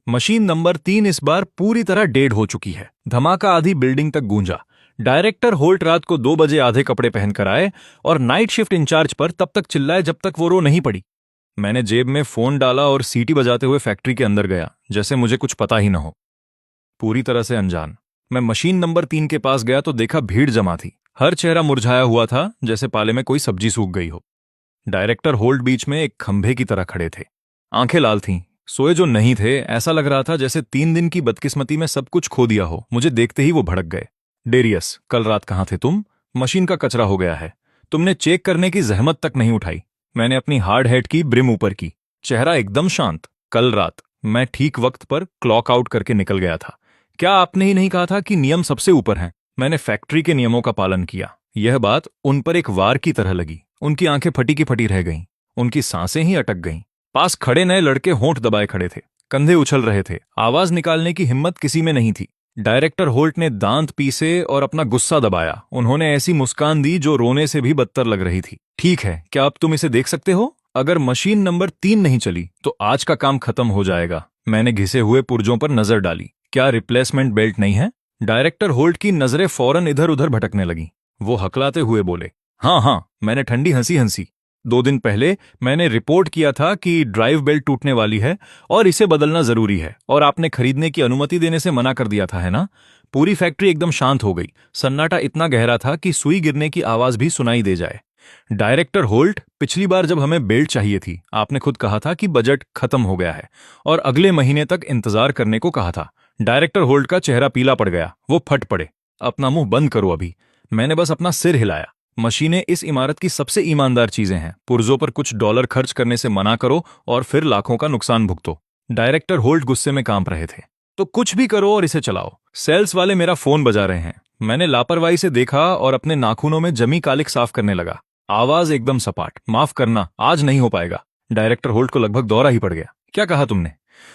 मशीन नंबर 3 इस बार पूरी तरह डेड हो चुकी है। धमाका आधी बिल्डिंग तक गूंजा। डायरेक्टर होल्ट रात को 2 बजे आधे कपड़े पहनकर आए और नाइट शिफ्ट इंचार्ज पर तब तक चिल्लाए जब तक वो रो नहीं पड़ी। मैंने जेब में फोन डाला और सीटी बजाते हुए फैक्ट्री के अंदर गया, जैसे मुझे कुछ पता ही न हो। पूरी तरह से अनजान। मैं मशीन नंबर 3 के पास गया तो देखा भीड़ जमा थी। हर चेहरा मुरझाया हुआ था, जैसे पाले में कोई सब्जी सूख गई हो। डायरेक्टर होल्ट बीच में एक खंभे की तरह खड़े थे। आंखें लाल थीं। सोए जो नहीं थे, ऐसा लग रहा था जैसे 3 दिन की बदकिस्मती में सब कुछ खो दिया हो। मुझे देखते ही वो भड़क गए। डेरियस, कल रात कहाँ थे तुम? मशीन का कचरा हो गया है। तुमने चेक करने की जहमत तक नहीं उठाई। मैंने अपनी हार्ड हेड की ब्रिम ऊपर की, चेहरा एकदम शांत। कल रात मैं ठीक वक्त पर क्लॉक आउट करके निकल गया था। क्या आपने ही नहीं कहा था कि नियम सबसे ऊपर हैं? मैंने फैक्ट्री के नियमों का पालन किया। यह बात उन पर एक वार की तरह लगी। उनकी आंखें फटी की फटी रह गईं। उनकी सांसें ही अटक गईं। पास खड़े नए लड़के होंठ दबाए खड़े थे, कंधे उछल रहे थे। आवाज निकालने की हिम्मत किसी में नहीं थी। डायरेक्टर होल्ट ने दांत पीसे और अपना गुस्सा दबाया। उन्होंने ऐसी मुस्कान दी जो रोने से भी बदतर लग रही थी। ठीक है, क्या अब तुम इसे देख सकते हो? अगर मशीन नंबर 3 नहीं चली तो आज का काम खत्म हो जाएगा। मैंने घिसे हुए पुर्जों पर नजर डाली। क्या रिप्लेसमेंट बेल्ट नहीं है? डायरेक्टर होल्ट की नजरें फौरन इधर उधर भटकने लगी। वो हकलाते हुए बोले, हाँ हाँ। मैंने ठंडी हंसी हंसी। 2 दिन पहले मैंने रिपोर्ट किया था कि ड्राइव बेल्ट टूटने वाली है और इसे बदलना जरूरी है, और आपने खरीदने की अनुमति देने से मना कर दिया था, है ना? पूरी फैक्ट्री एकदम शांत हो गई। सन्नाटा इतना गहरा था कि सुई गिरने की आवाज भी सुनाई दे जाए। डायरेक्टर होल्ट, पिछली बार जब हमें बेल्ट चाहिए थी आपने खुद कहा था कि बजट खत्म हो गया है और अगले महीने तक इंतजार करने को कहा था। डायरेक्टर होल्ट का चेहरा पीला पड़ गया, वो फट पड़े। अपना मुंह बंद करो अभी। मैंने बस अपना सिर हिलाया। मशीनें इस इमारत की सबसे ईमानदार चीजें हैं। पुर्जों पर कुछ डॉलर खर्च करने से मना करो और फिर लाखों का नुकसान भुगतो। डायरेक्टर होल्ट गुस्से में कांप रहे थे। तो कुछ भी करो और इसे चलाओ। सेल्स वाले मेरा फोन बजा रहे हैं। मैंने लापरवाही से देखा और अपने नाखूनों में जमी कालिक साफ करने लगा। आवाज एकदम सपाट। माफ करना, आज नहीं हो पाएगा। डायरेक्टर होल्ट को लगभग दौरा ही पड़ गया। क्या कहा तुमने?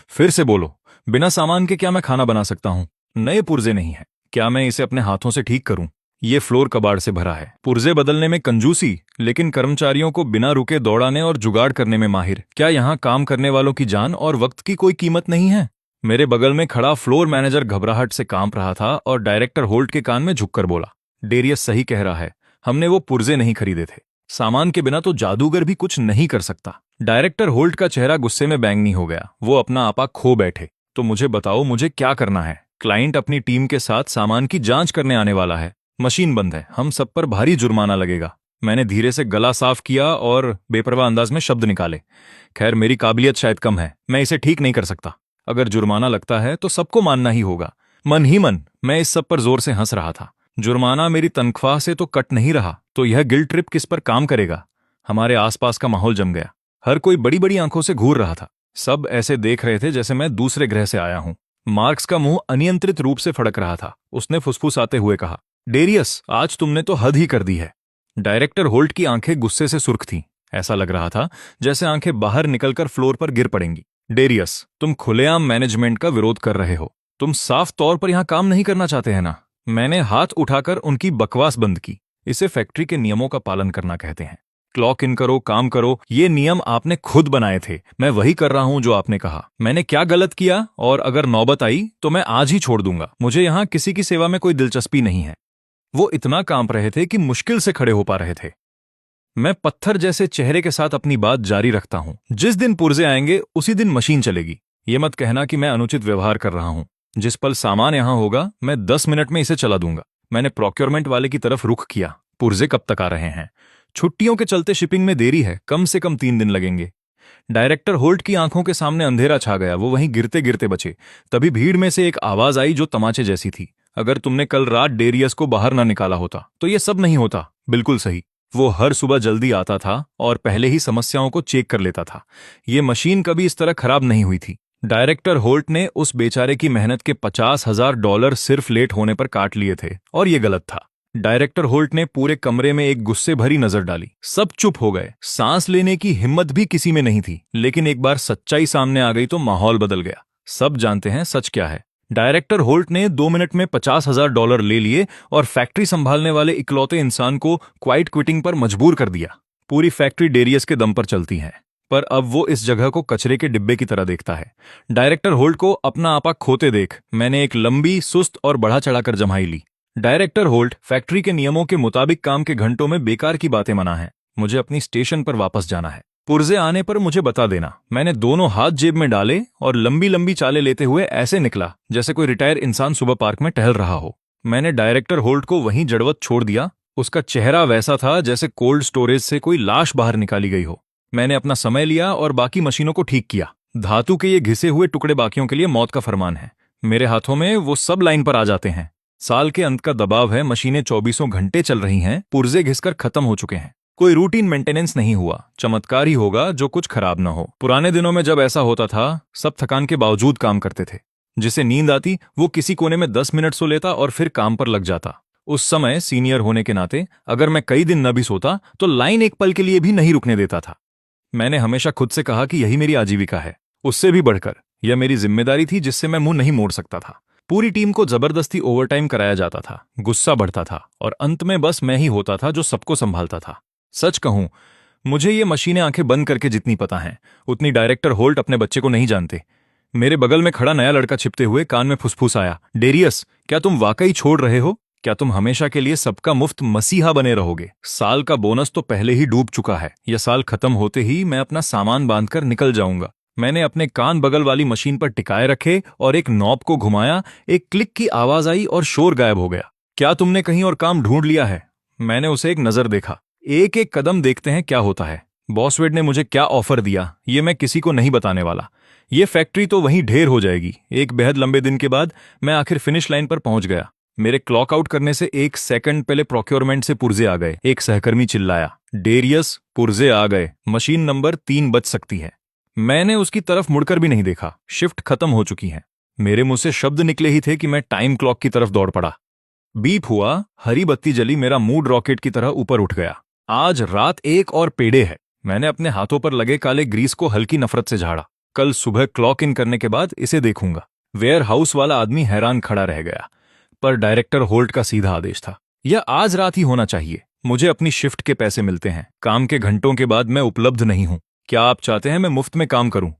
फिर से बोलो। बिना सामान के क्या मैं खाना बना सकता हूँ? नए पुर्जे नहीं है। क्या मैं इसे अपने हाथों से ठीक करूं? ये फ्लोर कबाड़ से भरा है। पुर्जे बदलने में कंजूसी, लेकिन कर्मचारियों को बिना रुके दौड़ाने और जुगाड़ करने में माहिर। क्या यहाँ काम करने वालों की जान और वक्त की कोई कीमत नहीं है? मेरे बगल में खड़ा फ्लोर मैनेजर घबराहट से कांप रहा था और डायरेक्टर होल्ट के कान में झुककर बोला, डेरियस सही कह रहा है। हमने वो पुर्जे नहीं खरीदे थे। सामान के बिना तो जादूगर भी कुछ नहीं कर सकता। डायरेक्टर होल्ट का चेहरा गुस्से में बैंगनी हो गया। वो अपना आपा खो बैठे। तो मुझे बताओ, मुझे क्या करना है? क्लाइंट अपनी टीम के साथ सामान की जांच करने आने वाला है। मशीन बंद है, हम सब पर भारी जुर्माना लगेगा। मैंने धीरे से गला साफ किया और बेपरवाह अंदाज में शब्द निकाले, खैर मेरी काबिलियत शायद कम है, मैं इसे ठीक नहीं कर सकता। अगर जुर्माना लगता है तो सबको मानना ही होगा। मन ही मन मैं इस सब पर जोर से हंस रहा था। जुर्माना मेरी तनख्वाह से तो कट नहीं रहा, तो यह गिल्ड ट्रिप किस पर काम करेगा? हमारे आसपास का माहौल जम गया। हर कोई बड़ी बड़ी आंखों से घूर रहा था। सब ऐसे देख रहे थे जैसे मैं दूसरे ग्रह से आया हूं। मार्क्स का मुंह अनियंत्रित रूप से फड़क रहा था। उसने फुसफुसाते हुए कहा, डेरियस, आज तुमने तो हद ही कर दी है। डायरेक्टर होल्ट की आंखें गुस्से से सुर्ख थीं। ऐसा लग रहा था जैसे आंखें बाहर निकलकर फ्लोर पर गिर पड़ेंगी। डेरियस, तुम खुलेआम मैनेजमेंट का विरोध कर रहे हो। तुम साफ तौर पर यहां काम नहीं करना चाहते हैं ना? मैंने हाथ उठाकर उनकी बकवास बंद की। इसे फैक्ट्री के नियमों का पालन करना कहते हैं। क्लॉक इन करो, काम करो, ये नियम आपने खुद बनाए थे। मैं वही कर रहा हूं जो आपने कहा। मैंने क्या गलत किया? और अगर नौबत आई तो मैं आज ही छोड़ दूंगा। मुझे यहां किसी की सेवा में कोई दिलचस्पी नहीं है। वो इतना कांप रहे थे कि मुश्किल से खड़े हो पा रहे थे। मैं पत्थर जैसे चेहरे के साथ अपनी बात जारी रखता हूं। जिस दिन पुर्जे आएंगे उसी दिन मशीन चलेगी। ये मत कहना कि मैं अनुचित व्यवहार कर रहा हूं। जिस पल सामान यहां होगा मैं 10 मिनट में इसे चला दूंगा। मैंने प्रोक्योरमेंट वाले की तरफ रुख किया। पुर्जे कब तक आ रहे हैं? छुट्टियों के चलते शिपिंग में देरी है, कम से कम 3 दिन लगेंगे। डायरेक्टर होल्ट की आंखों के सामने अंधेरा छा गया। वो वहीं गिरते गिरते बचे। तभी भीड़ में से एक आवाज आई जो तमाचे जैसी थी, अगर तुमने कल रात डेरियस को बाहर ना निकाला होता तो ये सब नहीं होता। बिल्कुल सही। वो हर सुबह जल्दी आता था और पहले ही समस्याओं को चेक कर लेता था। ये मशीन कभी इस तरह खराब नहीं हुई थी। डायरेक्टर होल्ट ने उस बेचारे की मेहनत के $50,000 सिर्फ लेट होने पर काट लिए थे और ये गलत था। डायरेक्टर होल्ट ने पूरे कमरे में एक गुस्से भरी नजर डाली। सब चुप हो गए। सांस लेने की हिम्मत भी किसी में नहीं थी। लेकिन एक बार सच्चाई सामने आ गई तो माहौल बदल गया। सब जानते हैं सच क्या है। डायरेक्टर होल्ट ने 2 मिनट में $50,000 ले लिए और फैक्ट्री संभालने वाले इकलौते इंसान को क्वाइट क्विटिंग पर मजबूर कर दिया। पूरी फैक्ट्री डेरियस के दम पर चलती है, पर अब वो इस जगह को कचरे के डिब्बे की तरह देखता है। डायरेक्टर होल्ट को अपना आपा खोते देख मैंने एक लंबी, सुस्त और बढ़ा चढ़ाकर जम्हाई ली। डायरेक्टर होल्ट, फैक्ट्री के नियमों के मुताबिक काम के घंटों में बेकार की बातें मना है। मुझे अपनी स्टेशन पर वापस जाना है। पुर्जे आने पर मुझे बता देना। मैंने दोनों हाथ जेब में डाले और लंबी लंबी चालें लेते हुए ऐसे निकला जैसे कोई रिटायर इंसान सुबह पार्क में टहल रहा हो। मैंने डायरेक्टर होल्ट को वहीं जड़वत छोड़ दिया। उसका चेहरा वैसा था जैसे कोल्ड स्टोरेज से कोई लाश बाहर निकाली गई हो। मैंने अपना समय लिया और बाकी मशीनों को ठीक किया। धातु के ये घिसे हुए टुकड़े बाकियों के लिए मौत का फरमान है। मेरे हाथों में वो सब लाइन पर आ जाते हैं। साल के अंत का दबाव है। मशीनें 24 घंटे चल रही हैं। पुर्जे घिसकर खत्म हो चुके हैं। कोई रूटीन मेंटेनेंस नहीं हुआ। चमत्कार ही होगा जो कुछ खराब न हो। पुराने दिनों में जब ऐसा होता था, सब थकान के बावजूद काम करते थे। जिसे नींद आती वो किसी कोने में 10 मिनट सो लेता और फिर काम पर लग जाता। उस समय सीनियर होने के नाते अगर मैं कई दिन न भी सोता तो लाइन एक पल के लिए भी नहीं रुकने देता था। मैंने हमेशा खुद से कहा कि यही मेरी आजीविका है। उससे भी बढ़कर यह मेरी जिम्मेदारी थी जिससे मैं मुंह नहीं मोड़ सकता था। पूरी टीम को जबरदस्ती ओवरटाइम कराया जाता था। गुस्सा बढ़ता था और अंत में बस मैं ही होता था जो सबको संभालता था। सच कहूं, मुझे ये मशीनें आंखें बंद करके जितनी पता हैं, उतनी डायरेक्टर होल्ट अपने बच्चे को नहीं जानते। मेरे बगल में खड़ा नया लड़का छिपते हुए कान में फुसफुसाया, डेरियस, क्या तुम वाकई छोड़ रहे हो? क्या तुम हमेशा के लिए सबका मुफ्त मसीहा बने रहोगे? साल का बोनस तो पहले ही डूब चुका है। यह साल खत्म होते ही मैं अपना सामान बांधकर निकल जाऊंगा। मैंने अपने कान बगल वाली मशीन पर टिकाए रखे और एक नॉब को घुमाया। एक क्लिक की आवाज आई और शोर गायब हो गया। क्या तुमने कहीं और काम ढूंढ लिया है? मैंने उसे एक नजर देखा। एक एक कदम देखते हैं क्या होता है। बॉसवेड ने मुझे क्या ऑफर दिया ये मैं किसी को नहीं बताने वाला। ये फैक्ट्री तो वहीं ढेर हो जाएगी। एक बेहद लंबे दिन के बाद मैं आखिर फिनिश लाइन पर पहुंच गया। मेरे क्लॉक आउट करने से 1 सेकंड पहले प्रोक्योरमेंट से पुर्जे आ गए। एक सहकर्मी चिल्लाया, डेरियस, पुर्जे आ गए, मशीन नंबर 3 बच सकती है। मैंने उसकी तरफ मुड़कर भी नहीं देखा। शिफ्ट खत्म हो चुकी है। मेरे मुंह से शब्द निकले ही थे कि मैं टाइम क्लॉक की तरफ दौड़ पड़ा। बीप हुआ, हरी बत्ती जली, मेरा मूड रॉकेट की तरह ऊपर उठ गया। आज रात एक और पेड़े है। मैंने अपने हाथों पर लगे काले ग्रीस को हल्की नफरत से झाड़ा। कल सुबह क्लॉक इन करने के बाद इसे देखूंगा। वेयर हाउस वाला आदमी हैरान खड़ा रह गया, पर डायरेक्टर होल्ट का सीधा आदेश था, यह आज रात ही होना चाहिए। मुझे अपनी शिफ्ट के पैसे मिलते हैं। काम के घंटों के बाद मैं उपलब्ध नहीं हूं। क्या आप चाहते हैं मैं मुफ्त में काम करूं?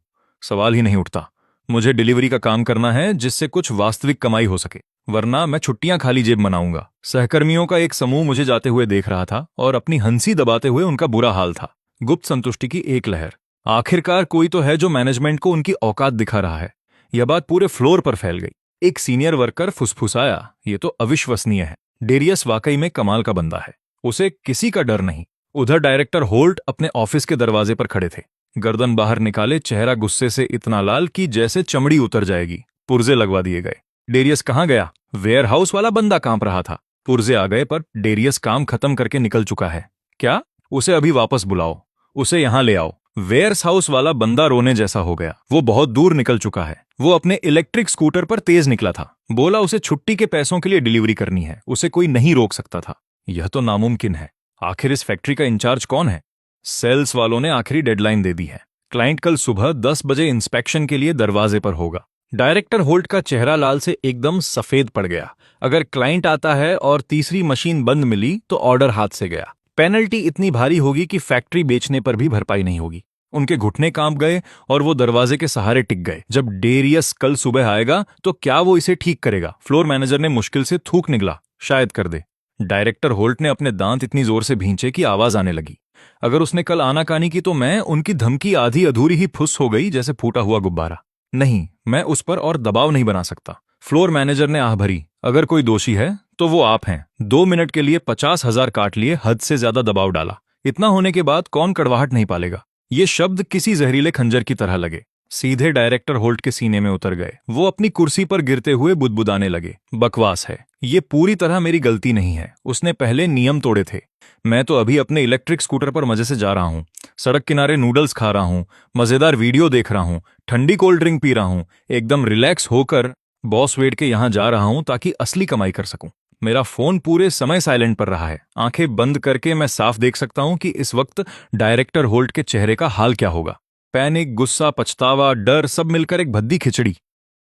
सवाल ही नहीं उठता। मुझे डिलीवरी का काम करना है जिससे कुछ वास्तविक कमाई हो सके, वरना मैं छुट्टियां खाली जेब मनाऊंगा। सहकर्मियों का एक समूह मुझे जाते हुए देख रहा था और अपनी हंसी दबाते हुए उनका बुरा हाल था। गुप्त संतुष्टि की एक लहर। आखिरकार कोई तो है जो मैनेजमेंट को उनकी औकात दिखा रहा है। यह बात पूरे फ्लोर पर फैल गई। एक सीनियर वर्कर फुसफुसाया, ये तो अविश्वसनीय है। डेरियस वाकई में कमाल का बंदा है। उसे किसी का डर नहीं। उधर डायरेक्टर होल्ट अपने ऑफिस के दरवाजे पर खड़े थे, गर्दन बाहर निकाले, चेहरा गुस्से से इतना लाल कि जैसे चमड़ी उतर जाएगी। पुर्जे लगवा दिए गए। डेरियस कहाँ गया? वेयर हाउस वाला बंदा कांप रहा था। पुर्जे आ गए, पर डेरियस काम खत्म करके निकल चुका है। क्या? उसे अभी वापस बुलाओ, उसे यहां ले आओ। वेयर हाउस वाला बंदा रोने जैसा हो गया। वो बहुत दूर निकल चुका है। वो अपने इलेक्ट्रिक स्कूटर पर तेज निकला था। बोला उसे छुट्टी के पैसों के लिए डिलीवरी करनी है। उसे कोई नहीं रोक सकता था। यह तो नामुमकिन है। आखिर इस फैक्ट्री का इंचार्ज कौन है? सेल्स वालों ने आखिरी डेडलाइन दे दी है। क्लाइंट कल सुबह 10 बजे इंस्पेक्शन के लिए दरवाजे पर होगा। डायरेक्टर होल्ट का चेहरा लाल से एकदम सफेद पड़ गया। अगर क्लाइंट आता है और तीसरी मशीन बंद मिली तो ऑर्डर हाथ से गया। पेनल्टी इतनी भारी होगी कि फैक्ट्री बेचने पर भी भरपाई नहीं होगी। उनके घुटने कांप गए और वो दरवाजे के सहारे टिक गए। जब डेरियस कल सुबह आएगा तो क्या वो इसे ठीक करेगा? फ्लोर मैनेजर ने मुश्किल से थूक निकला, शायद कर दे। डायरेक्टर होल्ट ने अपने दांत इतनी जोर से भींचे कि आवाज आने लगी। अगर उसने कल आनाकानी की तो मैं उनकी धमकी आधी अधूरी ही फुस हो गई, जैसे फूटा हुआ गुब्बारा। नहीं, मैं उस पर और दबाव नहीं बना सकता। फ्लोर मैनेजर ने आह भरी, अगर कोई दोषी है तो वो आप हैं। 2 मिनट के लिए 50,000 काट लिए, हद से ज्यादा दबाव डाला। इतना होने के बाद कौन कड़वाहट नहीं पालेगा? ये शब्द किसी जहरीले खंजर की तरह लगे, सीधे डायरेक्टर होल्ट के सीने में उतर गए। वो अपनी कुर्सी पर गिरते हुए बुदबुदाने लगे, बकवास है, ये पूरी तरह मेरी गलती नहीं है। उसने पहले नियम तोड़े थे। मैं तो अभी अपने इलेक्ट्रिक स्कूटर पर मजे से जा रहा हूँ, सड़क किनारे नूडल्स खा रहा हूँ, मजेदार वीडियो देख रहा हूँ, ठंडी कोल्ड ड्रिंक पी रहा हूँ, एकदम रिलैक्स होकर बॉस वेड के यहां जा रहा हूं ताकि असली कमाई कर सकूं। मेरा फोन पूरे समय साइलेंट पर रहा है। आंखें बंद करके मैं साफ देख सकता हूं कि इस वक्त डायरेक्टर होल्ट के चेहरे का हाल क्या होगा। पैनिक, गुस्सा, पछतावा, डर, सब मिलकर एक भद्दी खिचड़ी।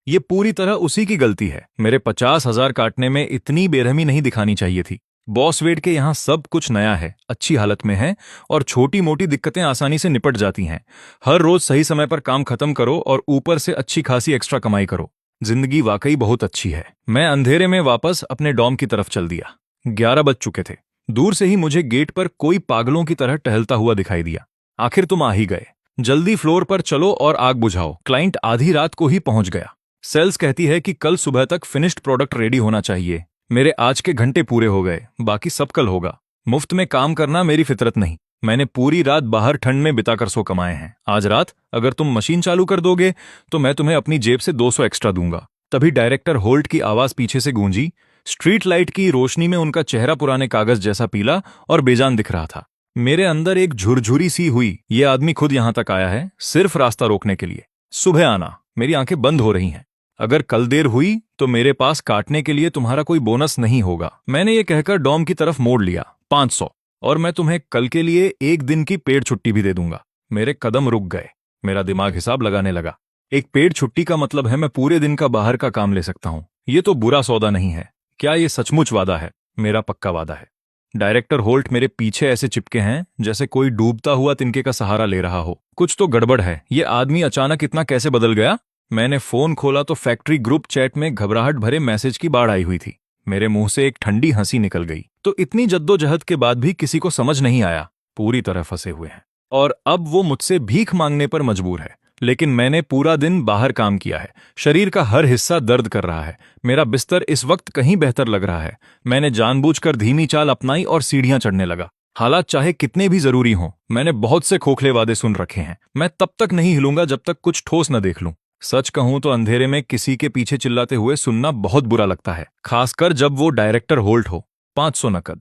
ये पूरी तरह उसी की गलती है। मेरे 50,000 काटने में इतनी बेरहमी नहीं दिखानी चाहिए थी। बॉस वेड के यहां सब कुछ नया है, अच्छी हालत में है और छोटी मोटी दिक्कतें आसानी से निपट जाती हैं। हर रोज सही समय पर काम खत्म करो और ऊपर से अच्छी खासी एक्स्ट्रा कमाई करो। जिंदगी वाकई बहुत अच्छी है। मैं अंधेरे में वापस अपने डॉम की तरफ चल दिया। 11 बज चुके थे। दूर से ही मुझे गेट पर कोई पागलों की तरह टहलता हुआ दिखाई दिया। आखिर तुम आ ही गए। जल्दी फ्लोर पर चलो और आग बुझाओ। क्लाइंट आधी रात को ही पहुंच गया। सेल्स कहती है कि कल सुबह तक फिनिश्ड प्रोडक्ट रेडी होना चाहिए। मेरे आज के घंटे पूरे हो गए, बाकी सब कल होगा। मुफ्त में काम करना मेरी फितरत नहीं। मैंने पूरी रात बाहर ठंड में बिताकर सो कमाए हैं। आज रात अगर तुम मशीन चालू कर दोगे तो मैं तुम्हें अपनी जेब से 200 एक्स्ट्रा दूंगा। तभी डायरेक्टर होल्ट की आवाज पीछे से गूंजी। स्ट्रीट लाइट की रोशनी में उनका चेहरा पुराने कागज जैसा पीला और बेजान दिख रहा था। मेरे अंदर एक झुरझुरी सी हुई। ये आदमी खुद यहां तक आया है सिर्फ रास्ता रोकने के लिए। सुबह आना। मेरी आंखें बंद हो रही हैं। अगर कल देर हुई तो मेरे पास काटने के लिए तुम्हारा कोई बोनस नहीं होगा। मैंने ये कहकर डॉम की तरफ मोड़ लिया। 500, और मैं तुम्हें कल के लिए 1 दिन की पेड छुट्टी भी दे दूंगा। मेरे कदम रुक गए। मेरा दिमाग हिसाब लगाने लगा। एक पेड छुट्टी का मतलब है मैं पूरे दिन का बाहर का काम ले सकता हूं। ये तो बुरा सौदा नहीं है। क्या ये सचमुच वादा है? मेरा पक्का वादा है। डायरेक्टर होल्ट मेरे पीछे ऐसे चिपके हैं जैसे कोई डूबता हुआ तिनके का सहारा ले रहा हो। कुछ तो गड़बड़ है। ये आदमी अचानक इतना कैसे बदल गया? मैंने फोन खोला तो फैक्ट्री ग्रुप चैट में घबराहट भरे मैसेज की बाढ़ आई हुई थी। मेरे मुंह से एक ठंडी हंसी निकल गई। तो इतनी जद्दोजहद के बाद भी किसी को समझ नहीं आया। पूरी तरह फंसे हुए हैं और अब वो मुझसे भीख मांगने पर मजबूर है। लेकिन मैंने पूरा दिन बाहर काम किया है। शरीर का हर हिस्सा दर्द कर रहा है। मेरा बिस्तर इस वक्त कहीं बेहतर लग रहा है। मैंने जानबूझकर धीमी चाल अपनाई और सीढ़ियां चढ़ने लगा। हालात चाहे कितने भी जरूरी हों, मैंने बहुत से खोखले वादे सुन रखे हैं। मैं तब तक नहीं हिलूंगा जब तक कुछ ठोस न देख लूं। सच कहूं तो अंधेरे में किसी के पीछे चिल्लाते हुए सुनना बहुत बुरा लगता है, खासकर जब वो डायरेक्टर होल्ट हो। 500 नकद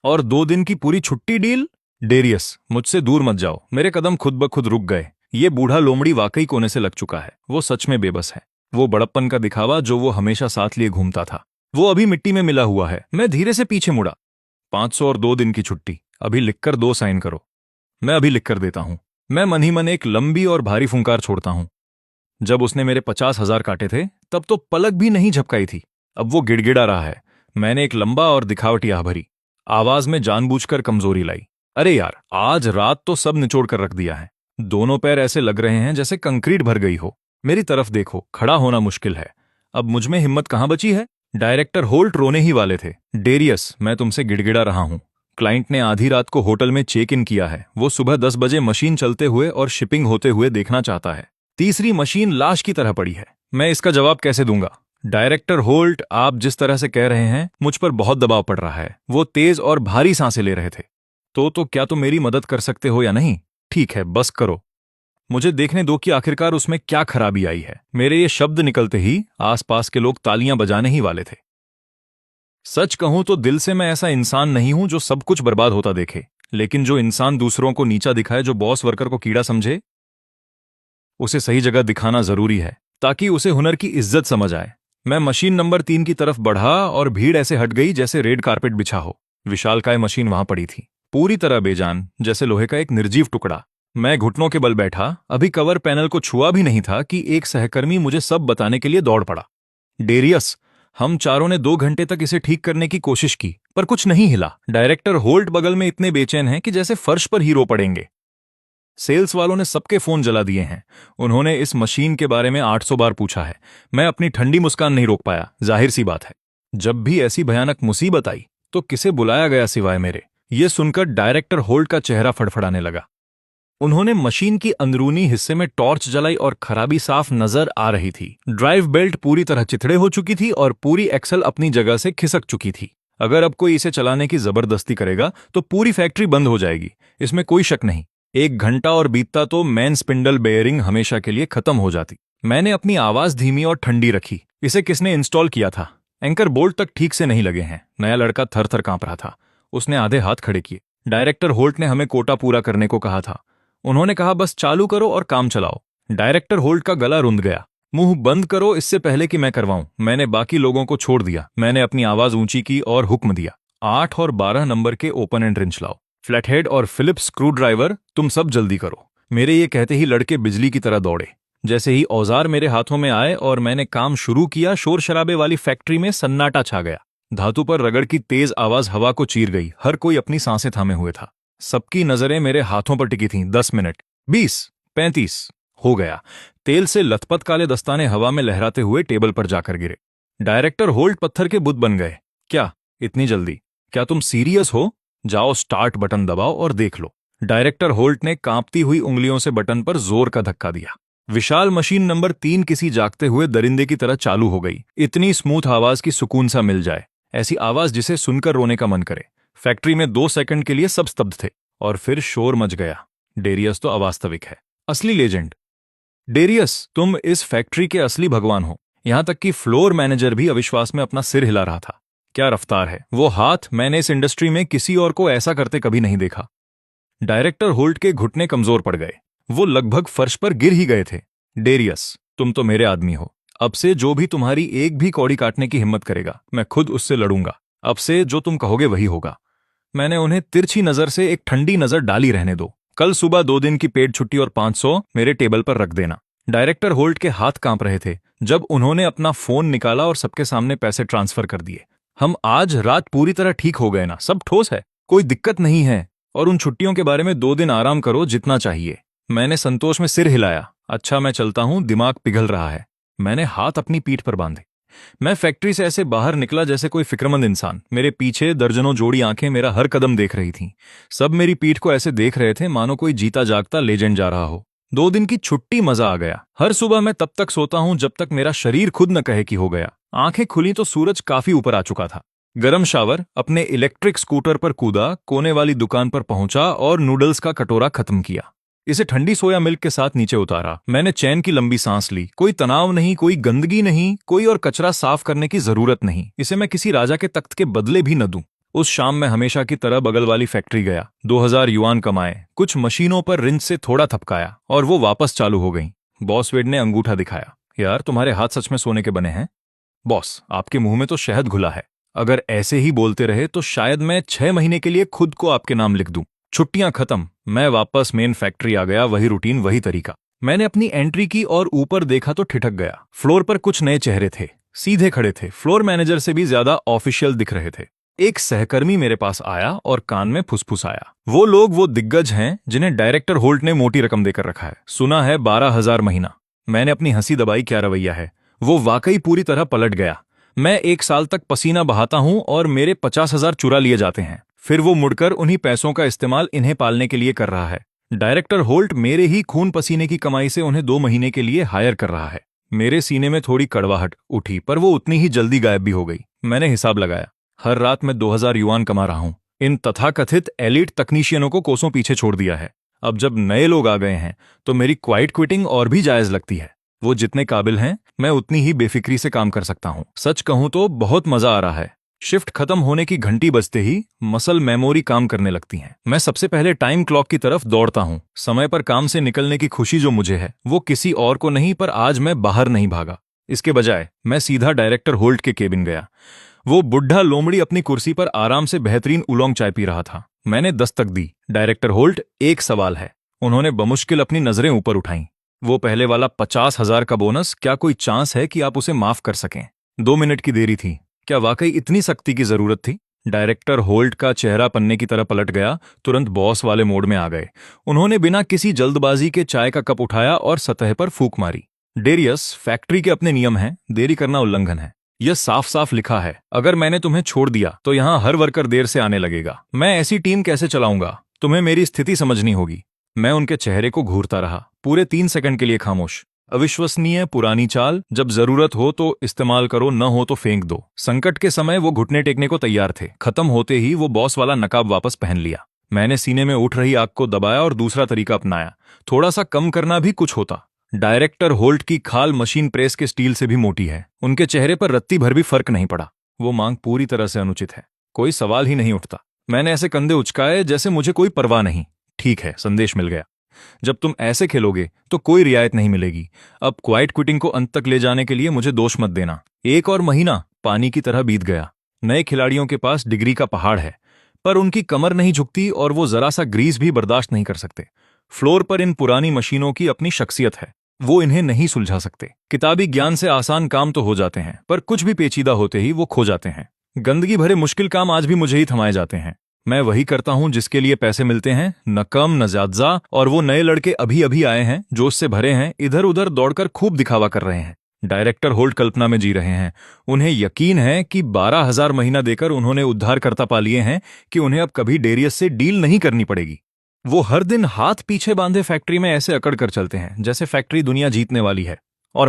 और 2 दिन की पूरी छुट्टी डील। डेरियस, मुझसे दूर मत जाओ। मेरे कदम खुद ब खुद रुक गए। ये बूढ़ा लोमड़ी वाकई कोने से लग चुका है। वो सच में बेबस है। वो बड़प्पन का दिखावा जो वो हमेशा साथ लिए घूमता था, वो अभी मिट्टी में मिला हुआ है। मैं धीरे से पीछे मुड़ा। 500 और 2 दिन की छुट्टी, अभी लिखकर 2 साइन करो। मैं अभी लिख कर देता हूं। मैं मन ही मन एक लंबी और भारी फुंकार छोड़ता हूं। जब उसने मेरे 50,000 काटे थे तब तो पलक भी नहीं झपकाई थी। अब वो गिड़गिड़ा रहा है। मैंने एक लंबा और दिखावटी आह भरी आवाज में जानबूझकर कमजोरी लाई। अरे यार, आज रात तो सब निचोड़ कर रख दिया है। दोनों पैर ऐसे लग रहे हैं जैसे कंक्रीट भर गई हो। मेरी तरफ देखो, खड़ा होना मुश्किल है। अब मुझ में हिम्मत कहां बची है। डायरेक्टर होल्ट रोने ही वाले थे। डेरियस, मैं तुमसे गिड़गिड़ा रहा हूं। क्लाइंट ने आधी रात को होटल में चेक इन किया है। वो सुबह 10 बजे मशीन चलते हुए और शिपिंग होते हुए देखना चाहता है। तीसरी मशीन लाश की तरह पड़ी है। मैं इसका जवाब कैसे दूंगा। डायरेक्टर होल्ट, आप जिस तरह से कह रहे हैं, मुझ पर बहुत दबाव पड़ रहा है। वो तेज और भारी सांसें ले रहे थे। तो क्या तुम मेरी मदद कर सकते हो या नहीं? ठीक है, बस करो। मुझे देखने दो कि आखिरकार उसमें क्या खराबी आई है। मेरे ये शब्द निकलते ही आसपास के लोग तालियां बजाने ही वाले थे। सच कहूं तो दिल से मैं ऐसा इंसान नहीं हूं जो सब कुछ बर्बाद होता देखे, लेकिन जो इंसान दूसरों को नीचा दिखाए, जो बॉस वर्कर को कीड़ा समझे, उसे सही जगह दिखाना जरूरी है ताकि उसे हुनर की इज्जत समझ आए। मैं मशीन नंबर 3 की तरफ बढ़ा और भीड़ ऐसे हट गई जैसे रेड कारपेट बिछा हो। विशालकाय मशीन वहां पड़ी थी, पूरी तरह बेजान, जैसे लोहे का एक निर्जीव टुकड़ा। मैं घुटनों के बल बैठा, अभी कवर पैनल को छुआ भी नहीं था कि एक सहकर्मी मुझे सब बताने के लिए दौड़ पड़ा। डेरियस, हम चारों ने 2 घंटे तक इसे ठीक करने की कोशिश की, पर कुछ नहीं हिला। डायरेक्टर होल्ट बगल में इतने बेचैन हैं कि जैसे फर्श पर हीरो पड़ेंगे। सेल्स वालों ने सबके फोन जला दिए हैं। उन्होंने इस मशीन के बारे में 800 बार पूछा है। मैं अपनी ठंडी मुस्कान नहीं रोक पाया। जाहिर सी बात है, जब भी ऐसी भयानक मुसीबत आई तो किसे बुलाया गया सिवाय मेरे। ये सुनकर डायरेक्टर होल्ट का चेहरा फड़फड़ाने लगा। उन्होंने मशीन की अंदरूनी हिस्से में टॉर्च जलाई और खराबी साफ नजर आ रही थी। ड्राइव बेल्ट पूरी तरह चिथड़े हो चुकी थी और पूरी एक्सल अपनी जगह से खिसक चुकी थी। अगर अब कोई इसे चलाने की जबरदस्ती करेगा तो पूरी फैक्ट्री बंद हो जाएगी, इसमें कोई शक नहीं। 1 घंटा और बीतता तो मेन स्पिंडल बेयरिंग हमेशा के लिए खत्म हो जाती। मैंने अपनी आवाज धीमी और ठंडी रखी। इसे किसने इंस्टॉल किया था? एंकर बोल्ट तक ठीक से नहीं लगे हैं। नया लड़का थर थर कांप रहा था। उसने आधे हाथ खड़े किए। डायरेक्टर होल्ट ने हमें कोटा पूरा करने को कहा था। उन्होंने कहा, बस चालू करो और काम चलाओ। डायरेक्टर होल्ट का गला रुंध गया। मुंह बंद करो इससे पहले कि मैं करवाऊं। मैंने बाकी लोगों को छोड़ दिया। मैंने अपनी आवाज ऊंची की और हुक्म दिया, 8 और 12 नंबर के ओपन एंड रिंच लाओ। फ्लैटहेड और फिलिप्स स्क्रू ड्राइवर, तुम सब जल्दी करो। मेरे ये कहते ही लड़के बिजली की तरह दौड़े। जैसे ही औजार मेरे हाथों में आए और मैंने काम शुरू किया, शोर शराबे वाली फैक्ट्री में सन्नाटा छा गया। धातु पर रगड़ की तेज आवाज हवा को चीर गई। हर कोई अपनी सांसें थामे हुए था। सबकी नजरें मेरे हाथों पर टिकी थीं। 10 मिनट, 20, 35 हो गया। तेल से लथपथ काले दस्ताने हवा में लहराते हुए टेबल पर जाकर गिरे। डायरेक्टर होल्ट पत्थर के बुत बन गए। क्या इतनी जल्दी? क्या तुम सीरियस हो? जाओ स्टार्ट बटन दबाओ और देख लो। डायरेक्टर होल्ट ने कांपती हुई उंगलियों से बटन पर जोर का धक्का दिया। विशाल मशीन नंबर 3 किसी जागते हुए दरिंदे की तरह चालू हो गई। इतनी स्मूथ आवाज की सुकून सा मिल जाए, ऐसी आवाज जिसे सुनकर रोने का मन करे। फैक्ट्री में 2 सेकंड के लिए सब स्तब्ध थे और फिर शोर मच गया। डेरियस तो अवास्तविक है, असली लेजेंड। डेरियस, तुम इस फैक्ट्री के असली भगवान हो। यहां तक कि फ्लोर मैनेजर भी अविश्वास में अपना सिर हिला रहा था। क्या रफ्तार है वो हाथ! मैंने इस इंडस्ट्री में किसी और को ऐसा करते कभी नहीं देखा। डायरेक्टर होल्ट के घुटने कमजोर पड़ गए। वो लगभग फर्श पर गिर ही गए थे। डेरियस, तुम तो मेरे आदमी हो। अब से जो भी तुम्हारी एक भी कौड़ी काटने की हिम्मत करेगा, मैं खुद उससे लड़ूंगा। अब से जो तुम कहोगे वही होगा। मैंने उन्हें तिरछी नजर से एक ठंडी नजर डाली रहने दो। कल सुबह 2 दिन की पेड छुट्टी और 500 मेरे टेबल पर रख देना। डायरेक्टर होल्ट के हाथ कांप रहे थे जब उन्होंने अपना फोन निकाला और सबके सामने पैसे ट्रांसफर कर दिए। हम आज रात पूरी तरह ठीक हो गए ना? सब ठोस है, कोई दिक्कत नहीं है। और उन छुट्टियों के बारे में 2 दिन आराम करो, जितना चाहिए। मैंने संतोष में सिर हिलाया। अच्छा, मैं चलता हूं, दिमाग पिघल रहा है। मैंने हाथ अपनी पीठ पर बांधे। मैं फैक्ट्री से ऐसे बाहर निकला जैसे कोई फिक्रमंद इंसान। मेरे पीछे दर्जनों जोड़ी आंखें मेरा हर कदम देख रही थीं। सब मेरी पीठ को ऐसे देख रहे थे मानो कोई जीता जागता लेजेंड जा रहा हो। 2 दिन की छुट्टी, मजा आ गया। हर सुबह मैं तब तक सोता हूं जब तक मेरा शरीर खुद न कहे कि हो गया। आंखें खुली तो सूरज काफी ऊपर आ चुका था। गरम शावर, अपने इलेक्ट्रिक स्कूटर पर कूदा, कोने वाली दुकान पर पहुंचा और नूडल्स का कटोरा खत्म किया। इसे ठंडी सोया मिल्क के साथ नीचे उतारा। मैंने चैन की लंबी सांस ली। कोई तनाव नहीं, कोई गंदगी नहीं, कोई और कचरा साफ करने की जरूरत नहीं। इसे मैं किसी राजा के तख्त के बदले भी न दूं। उस शाम मैं हमेशा की तरह बगल वाली फैक्ट्री गया। 2000 युआन कमाए, कुछ मशीनों पर रिंच से थोड़ा थपकाया और वो वापस चालू हो गई। बॉस वेड ने अंगूठा दिखाया। यार, तुम्हारे हाथ सच में सोने के बने हैं। बॉस, आपके मुंह में तो शहद घुला है। अगर ऐसे ही बोलते रहे तो शायद मैं 6 महीने के लिए खुद को आपके नाम लिख दूं। छुट्टियां खत्म, मैं वापस मेन फैक्ट्री आ गया। वही रूटीन, वही तरीका। मैंने अपनी एंट्री की और ऊपर देखा तो ठिठक गया। फ्लोर पर कुछ नए चेहरे थे, सीधे खड़े थे, फ्लोर मैनेजर से भी ज्यादा ऑफिशियल दिख रहे थे। एक सहकर्मी मेरे पास आया और कान में फुसफुसाया, वो लोग वो दिग्गज हैं जिन्हें डायरेक्टर होल्ट ने मोटी रकम देकर रखा है। सुना है 12,000 महीना। मैंने अपनी हंसी दबाई। क्या रवैया है। वो वाकई पूरी तरह पलट गया। मैं 1 साल तक पसीना बहाता हूं और मेरे 50,000 चुरा लिए जाते हैं। फिर वो मुड़कर उन्हीं पैसों का इस्तेमाल इन्हें पालने के लिए कर रहा है। डायरेक्टर होल्ट मेरे ही खून पसीने की कमाई से उन्हें 2 महीने के लिए हायर कर रहा है। मेरे सीने में थोड़ी कड़वाहट उठी, पर वो उतनी ही जल्दी गायब भी हो गई। मैंने हिसाब लगाया। हर रात मैं 2000 युआन कमा रहा हूं। इन तथाकथित एलिट तकनीशियनों को कोसों पीछे छोड़ दिया है। अब जब नए लोग आ गए हैं तो मेरी क्वाइट क्विटिंग और भी जायज लगती है। वो जितने काबिल हैं, मैं उतनी ही बेफिक्री से काम कर सकता हूं। सच कहूं तो बहुत मजा आ रहा है। शिफ्ट खत्म होने की घंटी बजते ही मसल मेमोरी काम करने लगती है। मैं सबसे पहले टाइम क्लॉक की तरफ दौड़ता हूं। समय पर काम से निकलने की खुशी जो मुझे है, वो किसी और को नहीं। पर आज मैं बाहर नहीं भागा। इसके बजाय मैं सीधा डायरेक्टर होल्ट के केबिन गया। वो बुढ़ा लोमड़ी अपनी कुर्सी पर आराम से बेहतरीन उलोंग चाय पी रहा था। मैंने दस्तक दी। डायरेक्टर होल्ट, एक सवाल है। उन्होंने बमुश्किल अपनी नजरें ऊपर उठाईं। वो पहले वाला 50,000 का बोनस, क्या कोई चांस है कि आप उसे माफ कर सकें? 2 मिनट की देरी थी। क्या वाकई इतनी सख्ती की जरूरत थी? डायरेक्टर होल्ट का चेहरा पन्ने की तरह पलट गया। तुरंत बॉस वाले मोड में आ गए। उन्होंने बिना किसी जल्दबाजी के चाय का कप उठाया और सतह पर फूंक मारी। डेरियस, फैक्ट्री के अपने नियम हैं, देरी करना उल्लंघन है। यह साफ साफ लिखा है। अगर मैंने तुम्हें छोड़ दिया तो यहां हर वर्कर देर से आने लगेगा। मैं ऐसी टीम कैसे चलाऊंगा? तुम्हें मेरी स्थिति समझनी होगी। मैं उनके चेहरे को घूरता रहा, पूरे 3 सेकंड के लिए खामोश। अविश्वसनीय पुरानी चाल, जब जरूरत हो तो इस्तेमाल करो, न हो तो फेंक दो। संकट के समय वो घुटने टेकने को तैयार थे। खत्म होते ही वो बॉस वाला नकाब वापस पहन लिया। मैंने सीने में उठ रही आग को दबाया और दूसरा तरीका अपनाया। थोड़ा सा कम करना भी कुछ होता। डायरेक्टर होल्ट की खाल मशीन प्रेस के स्टील से भी मोटी है। उनके चेहरे पर रत्ती भर भी फर्क नहीं पड़ा। वो मांग पूरी तरह से अनुचित है। कोई सवाल ही नहीं उठता। मैंने ऐसे कंधे उचकाए जैसे मुझे कोई परवाह नहीं। ठीक है, संदेश मिल गया। जब तुम ऐसे खेलोगे तो कोई रियायत नहीं मिलेगी। अब क्वाइट क्विटिंग को अंत तक ले जाने के लिए मुझे दोष मत देना। 1 और महीना पानी की तरह बीत गया। नए खिलाड़ियों के पास डिग्री का पहाड़ है, पर उनकी कमर नहीं झुकती और वो जरा सा ग्रीस भी बर्दाश्त नहीं कर सकते। फ्लोर पर इन पुरानी मशीनों की अपनी शख्सियत है। वो इन्हें नहीं सुलझा सकते। किताबी ज्ञान से आसान काम तो हो जाते हैं, पर कुछ भी पेचीदा होते ही वो खो जाते हैं। गंदगी भरे मुश्किल काम आज भी मुझे ही थमाए जाते हैं। मैं वही करता हूं जिसके लिए पैसे मिलते हैं, न कम न ज्यादा। और वो नए लड़के अभी अभी आए हैं, जोश से भरे हैं, इधर उधर दौड़कर खूब दिखावा कर रहे हैं। डायरेक्टर होल्ट कल्पना में जी रहे हैं। उन्हें यकीन है कि 12,000 महीना देकर उन्होंने उद्धारकर्ता पा लिए हैं कि उन्हें अब कभी डेरियस से डील नहीं करनी पड़ेगी। वो हर दिन हाथ पीछे बांधे फैक्ट्री में ऐसे अकड़ कर चलते हैं जैसे फैक्ट्री दुनिया जीतने वाली है। और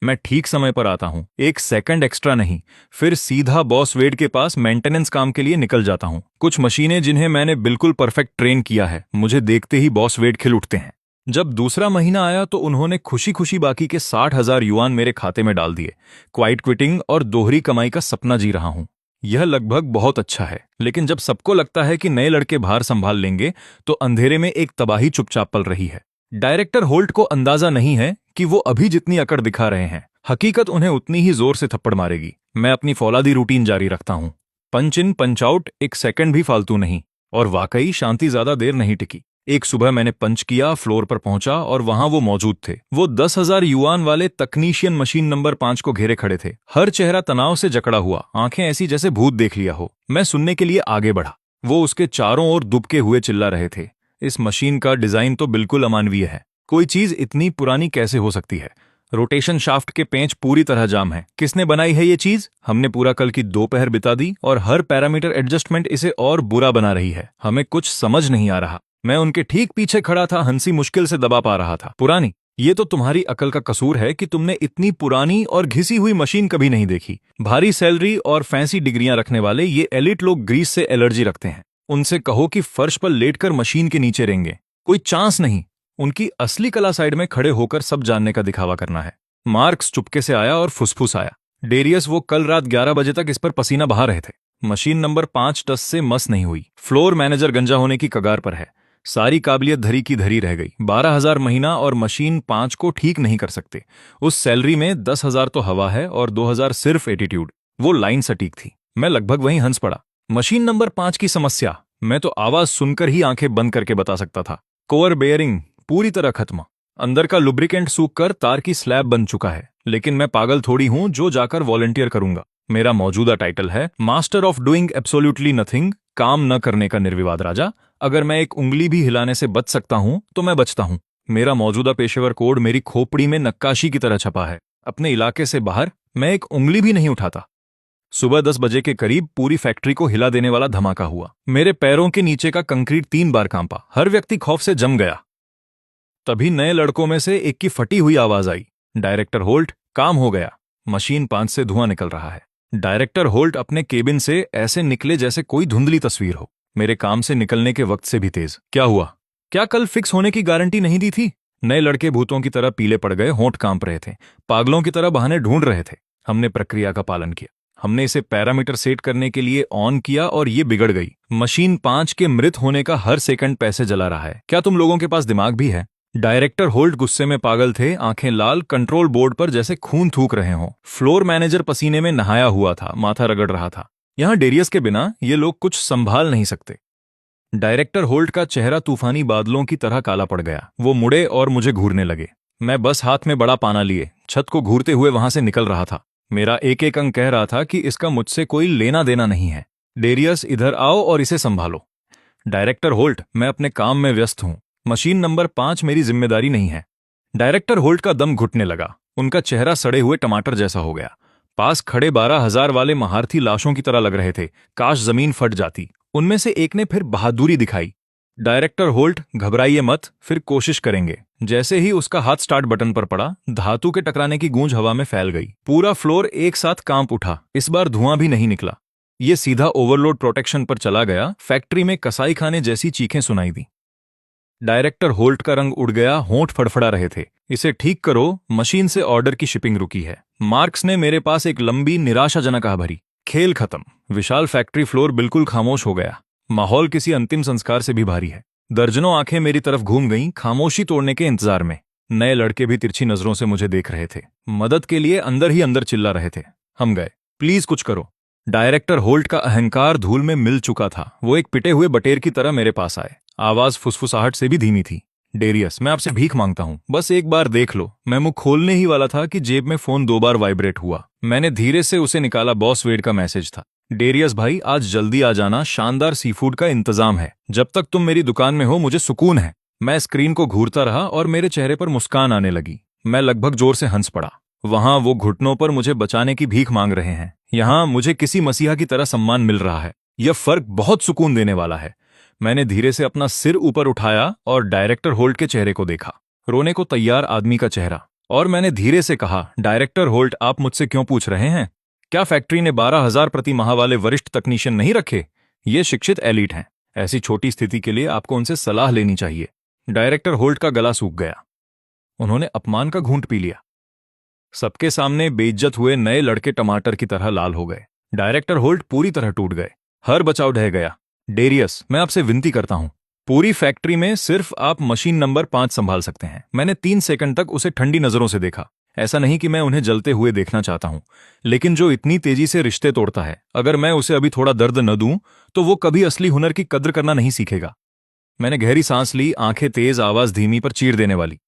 मैं ठीक समय पर आता हूं, 1 सेकंड एक्स्ट्रा नहीं। फिर सीधा बॉस वेड के पास मेंटेनेंस काम के लिए निकल जाता हूं। कुछ मशीनें जिन्हें मैंने बिल्कुल परफेक्ट ट्रेन किया है, मुझे देखते ही बॉस वेड खिल उठते हैं। जब दूसरा महीना आया तो उन्होंने खुशी खुशी बाकी के 60,000 युआन मेरे खाते में डाल दिए। क्वाइट क्विटिंग और दोहरी कमाई का सपना जी रहा हूं। यह लगभग बहुत अच्छा है, लेकिन जब सबको लगता है कि नए लड़के भार संभाल लेंगे तो अंधेरे में एक तबाही चुपचाप पल रही है। डायरेक्टर होल्ट को अंदाजा नहीं है कि वो अभी जितनी अकड़ दिखा रहे हैं, हकीकत उन्हें उतनी ही जोर से थप्पड़ मारेगी। मैं अपनी फौलादी रूटीन जारी रखता हूं। पंच इन पंच आउट, 1 सेकंड भी फालतू नहीं। और वाकई शांति ज्यादा देर नहीं टिकी। एक सुबह मैंने पंच किया, फ्लोर पर पहुंचा और वहां वो मौजूद थे। वो 10,000 युआन वाले तकनीशियन मशीन नंबर 5 को घेरे खड़े थे। हर चेहरा तनाव से जकड़ा हुआ, आंखें ऐसी जैसे भूत देख लिया हो। मैं सुनने के लिए आगे बढ़ा। वो उसके चारों ओर दुबके हुए चिल्ला रहे थे, इस मशीन का डिजाइन तो बिल्कुल अमानवीय है। कोई चीज इतनी पुरानी कैसे हो सकती है? रोटेशन शाफ्ट के पेंच पूरी तरह जाम है। किसने बनाई है ये चीज? हमने पूरा कल की दोपहर बिता दी और हर पैरामीटर एडजस्टमेंट इसे और बुरा बना रही है। हमें कुछ समझ नहीं आ रहा। मैं उनके ठीक पीछे खड़ा था, हंसी मुश्किल से दबा पा रहा था। पुरानी ये तो तुम्हारी अकल का कसूर है कि तुमने इतनी पुरानी और घिसी हुई मशीन कभी नहीं देखी। भारी सैलरी और फैंसी डिग्रियां रखने वाले ये एलिट लोग ग्रीस से एलर्जी रखते हैं। उनसे कहो कि फर्श पर लेटकर मशीन के नीचे रेंगे, कोई चांस नहीं। उनकी असली कला साइड में खड़े होकर सब जानने का दिखावा करना है। मार्क्स चुपके से आया और फुसफुसाया, डेरियस, वो कल रात 11 बजे तक इस पर पसीना बहा रहे थे। मशीन नंबर 5 टस से मस नहीं हुई। फ्लोर मैनेजर गंजा होने की कगार पर है। सारी काबिलियत धरी की धरी रह गई। 12,000 महीना और मशीन 5 को ठीक नहीं कर सकते। उस सैलरी में 10,000 तो हवा है और 2,000 सिर्फ एटीट्यूड। वो लाइन सटीक थी। मैं लगभग वहीं हंस पड़ा। मशीन नंबर 5 की समस्या मैं तो आवाज सुनकर ही आंखें बंद करके बता सकता था। कोर बेयरिंग पूरी तरह खत्म। अंदर का लुब्रिकेंट सूख कर तार की स्लैब बन चुका है। लेकिन मैं पागल थोड़ी हूं जो जाकर वॉलंटियर करूंगा। मेरा मौजूदा टाइटल है master of doing absolutely nothing, काम न करने का निर्विवाद राजा। अगर मैं एक उंगली भी हिलाने से बच सकता हूं तो मैं बचता हूं। मेरा मौजूदा पेशेवर कोड मेरी खोपड़ी में नक्काशी की तरह छपा है। अपने इलाके से बाहर मैं एक उंगली भी नहीं उठाता। सुबह 10 बजे के करीब पूरी फैक्ट्री को हिला देने वाला धमाका हुआ। मेरे पैरों के नीचे का कंक्रीट 3 बार कांपा। हर व्यक्ति खौफ से जम गया। तभी नए लड़कों में से एक की फटी हुई आवाज आई, डायरेक्टर होल्ट, काम हो गया। मशीन 5 से धुआं निकल रहा है। डायरेक्टर होल्ट अपने केबिन से ऐसे निकले जैसे कोई धुंधली तस्वीर हो, मेरे काम से निकलने के वक्त से भी तेज। क्या हुआ? क्या कल फिक्स होने की गारंटी नहीं दी थी? नए लड़के भूतों की तरह पीले पड़ गए, होंठ कांप रहे थे, पागलों की तरह बहाने ढूंढ रहे थे। हमने प्रक्रिया का पालन किया। हमने इसे पैरामीटर सेट करने के लिए ऑन किया और ये बिगड़ गई। मशीन 5 के मृत होने का हर सेकंड पैसे जला रहा है। क्या तुम लोगों के पास दिमाग भी है? डायरेक्टर होल्ट गुस्से में पागल थे, आंखें लाल, कंट्रोल बोर्ड पर जैसे खून थूक रहे हों। फ्लोर मैनेजर पसीने में नहाया हुआ था, माथा रगड़ रहा था। यहां डेरियस के बिना ये लोग कुछ संभाल नहीं सकते। डायरेक्टर होल्ट का चेहरा तूफानी बादलों की तरह काला पड़ गया। वो मुड़े और मुझे घूरने लगे। मैं बस हाथ में बड़ा पाना लिए छत को घूरते हुए वहां से निकल रहा था। मेरा एक एक अंग कह रहा था कि इसका मुझसे कोई लेना देना नहीं है। डेरियस, इधर आओ और इसे संभालो। डायरेक्टर होल्ट, मैं अपने काम में व्यस्त हूं। मशीन नंबर 5 मेरी जिम्मेदारी नहीं है। डायरेक्टर होल्ट का दम घुटने लगा। उनका चेहरा सड़े हुए टमाटर जैसा हो गया। पास खड़े 12,000 वाले महारथी लाशों की तरह लग रहे थे। काश जमीन फट जाती। उनमें से एक ने फिर बहादुरी दिखाई। डायरेक्टर होल्ट, घबराइए मत, फिर कोशिश करेंगे। जैसे ही उसका हाथ स्टार्ट बटन पर पड़ा, धातु के टकराने की गूंज हवा में फैल गई। पूरा फ्लोर एक साथ कांप उठा। इस बार धुआं भी नहीं निकला। ये सीधा ओवरलोड प्रोटेक्शन पर चला गया। फैक्ट्री में कसाई खाने जैसी चीखें सुनाई दी। डायरेक्टर होल्ट का रंग उड़ गया, होंठ फड़फड़ा रहे थे। इसे ठीक करो, मशीन से ऑर्डर की शिपिंग रुकी है। मार्क्स ने मेरे पास एक लंबी निराशाजनक आह भरी। खेल खत्म। विशाल फैक्ट्री फ्लोर बिल्कुल खामोश हो गया। माहौल किसी अंतिम संस्कार से भी भारी है। दर्जनों आंखें मेरी तरफ घूम गईं, खामोशी तोड़ने के इंतजार में। नए लड़के भी तिरछी नजरों से मुझे देख रहे थे। मदद के लिए अंदर ही अंदर चिल्ला रहे थे। हम गए। प्लीज कुछ करो। डायरेक्टर होल्ट का अहंकार धूल में मिल चुका था। वो एक पिटे हुए बटेर की तरह मेरे पास आए। आवाज फुसफुसाहट से भी धीमी थी। डेरियस, मैं आपसे भीख मांगता हूं, बस एक बार देख लो। मैं मुंह खोलने ही वाला था कि जेब में फोन 2 बार वाइब्रेट हुआ। मैंने धीरे से उसे निकाला। बॉस वेड का मैसेज था। डेरियस भाई, आज जल्दी आ जाना, शानदार सीफूड का इंतजाम है। जब तक तुम मेरी दुकान में हो मुझे सुकून है। मैं स्क्रीन को घूरता रहा और मेरे चेहरे पर मुस्कान आने लगी। मैं लगभग जोर से हंस पड़ा। वहां वो घुटनों पर मुझे बचाने की भीख मांग रहे हैं। यहां मुझे किसी मसीहा की तरह सम्मान मिल रहा है। यह फर्क बहुत सुकून देने वाला है। मैंने धीरे से अपना सिर ऊपर उठाया और डायरेक्टर होल्ट के चेहरे को देखा। रोने को तैयार आदमी का चेहरा। और मैंने धीरे से कहा, डायरेक्टर होल्ट, आप मुझसे क्यों पूछ रहे हैं? क्या फैक्ट्री ने 12,000 प्रति माह वाले वरिष्ठ तकनीशियन नहीं रखे? ये शिक्षित एलीट हैं। ऐसी छोटी स्थिति के लिए आपको उनसे सलाह लेनी चाहिए। डायरेक्टर होल्ट का गला सूख गया। उन्होंने अपमान का घूंट पी लिया। सबके सामने बेइज्जत हुए नए लड़के टमाटर की तरह लाल हो गए। डायरेक्टर होल्ट पूरी तरह टूट गए। हर बचाव ढह गया। डेरियस, मैं आपसे विनती करता हूं, पूरी फैक्ट्री में सिर्फ आप मशीन नंबर 5 संभाल सकते हैं। मैंने 3 सेकंड तक उसे ठंडी नजरों से देखा। ऐसा नहीं कि मैं उन्हें जलते हुए देखना चाहता हूं, लेकिन जो इतनी तेजी से रिश्ते तोड़ता है, अगर मैं उसे अभी थोड़ा दर्द न दूं तो वो कभी असली हुनर की कद्र करना नहीं सीखेगा। मैंने गहरी सांस ली, आंखें तेज, आवाज धीमी पर चीर देने वाली।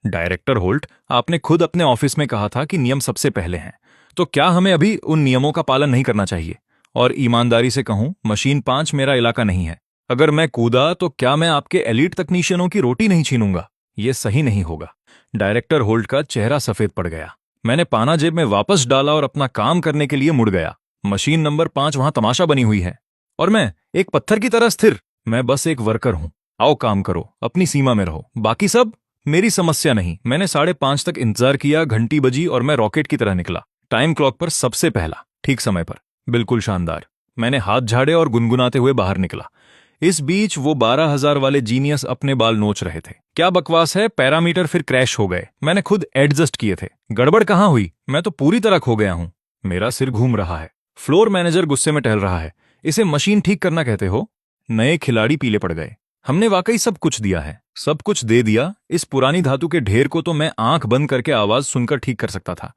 डायरेक्टर होल्ट, आपने खुद अपने ऑफिस में कहा था कि नियम सबसे पहले हैं, तो क्या हमें अभी उन नियमों का पालन नहीं करना चाहिए? और ईमानदारी से कहूं, मशीन 5 मेरा इलाका नहीं है। अगर मैं कूदा तो क्या मैं आपके एलीट तकनीशियनों की रोटी नहीं छीनूंगा? यह सही नहीं होगा। डायरेक्टर होल्ट का चेहरा सफेद पड़ गया। मैंने पाना जेब में वापस डाला और अपना काम करने के लिए मुड़ गया। मशीन नंबर 5 वहां तमाशा बनी हुई है और मैं एक पत्थर की तरह स्थिर। मैं बस एक वर्कर हूं। आओ काम करो, अपनी सीमा में रहो, बाकी सब मेरी समस्या नहीं। मैंने 5:30 तक इंतजार किया, घंटी बजी और मैं रॉकेट की तरह निकला। टाइम क्लॉक पर सबसे पहला, ठीक समय पर, बिल्कुल शानदार। मैंने हाथ झाड़े और गुनगुनाते हुए बाहर निकला। इस बीच वो 12,000 वाले जीनियस अपने बाल नोच रहे थे। क्या बकवास है, पैरामीटर फिर क्रैश हो गए। मैंने खुद एडजस्ट किए थे। गड़बड़ कहाँ हुई? मैं तो पूरी तरह खो गया हूं। मेरा सिर घूम रहा है। फ्लोर मैनेजर गुस्से में टहल रहा है। इसे मशीन ठीक करना कहते हो? नए खिलाड़ी पीले पड़ गए। हमने वाकई सब कुछ दिया है, सब कुछ दे दिया। इस पुरानी धातु के ढेर को तो मैं आंख बंद करके आवाज सुनकर ठीक कर सकता था।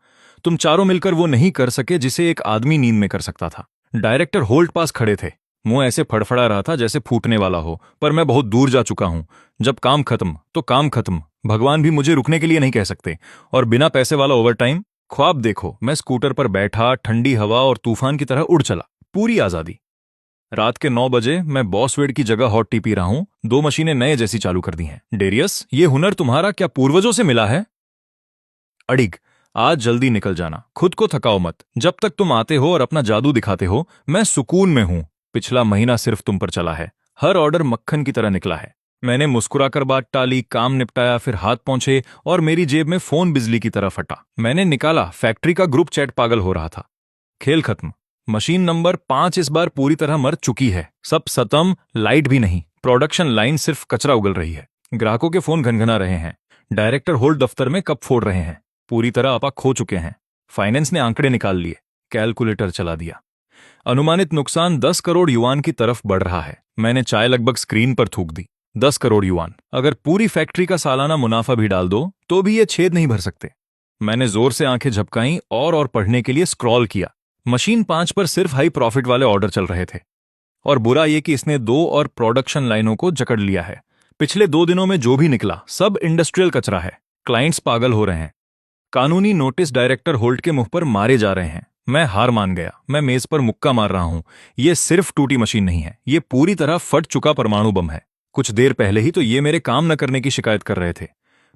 तुम चारों मिलकर वो नहीं कर सके जिसे एक आदमी नींद में कर सकता था। डायरेक्टर होल्ट पास खड़े थे। मुंह ऐसे फड़फड़ा रहा था जैसे फूटने वाला हो, पर मैं बहुत दूर जा चुका हूं। जब काम खत्म तो काम खत्म। भगवान भी मुझे रुकने के लिए नहीं कह सकते। और बिना पैसे वाला ओवरटाइम? ख्वाब देखो, मैं स्कूटर पर बैठा, ठंडी हवा और तूफान की तरह उड़ चला। पूरी आजादी। रात के 9 बजे मैं बॉस वेड की जगह हॉट टी पी रहा हूं। 2 मशीनें नए जैसी चालू कर दी हैं। डेरियस, ये हुनर तुम्हारा क्या पूर्वजों से मिला है? अड़िग, आज जल्दी निकल जाना, खुद को थकाओ मत। जब तक तुम आते हो और अपना जादू दिखाते हो, मैं सुकून में हूं। पिछला महीना सिर्फ तुम पर चला है। हर ऑर्डर मक्खन की तरह निकला है। मैंने मुस्कुराकर बात टाली, काम निपटाया, फिर हाथ पहुंचे और मेरी जेब में फोन बिजली की तरह फटा। मैंने निकाला, फैक्ट्री का ग्रुप चैट पागल हो रहा था। खेल खत्म। मशीन नंबर 5 इस बार पूरी तरह मर चुकी है। सब खत्म, लाइट भी नहीं। प्रोडक्शन लाइन सिर्फ कचरा उगल रही है। ग्राहकों के फोन घनघना रहे हैं। डायरेक्टर होल्ड दफ्तर में कप फोड़ रहे हैं। पूरी तरह आपा खो चुके हैं। फाइनेंस ने आंकड़े निकाल लिए, कैलकुलेटर चला दिया। अनुमानित नुकसान 10 करोड़ युआन की तरफ बढ़ रहा है। मैंने चाय लगभग स्क्रीन पर थूक दी। 10 करोड़ युआन। अगर पूरी फैक्ट्री का सालाना मुनाफा भी डाल दो तो भी ये छेद नहीं भर सकते। मैंने जोर से आंखें झपकाईं और पढ़ने के लिए स्क्रॉल किया। मशीन 5 पर सिर्फ हाई प्रॉफिट वाले ऑर्डर चल रहे थे। और बुरा ये कि इसने 2 और प्रोडक्शन लाइनों को जकड़ लिया है। पिछले 2 दिनों में जो भी निकला सब इंडस्ट्रियल कचरा है। क्लाइंट्स पागल हो रहे हैं। कानूनी नोटिस डायरेक्टर होल्ट के मुंह पर मारे जा रहे हैं। मैं हार मान गया। मैं मेज पर मुक्का मार रहा हूं। ये सिर्फ टूटी मशीन नहीं है, ये पूरी तरह फट चुका परमाणु बम है। कुछ देर पहले ही तो ये मेरे काम न करने की शिकायत कर रहे थे।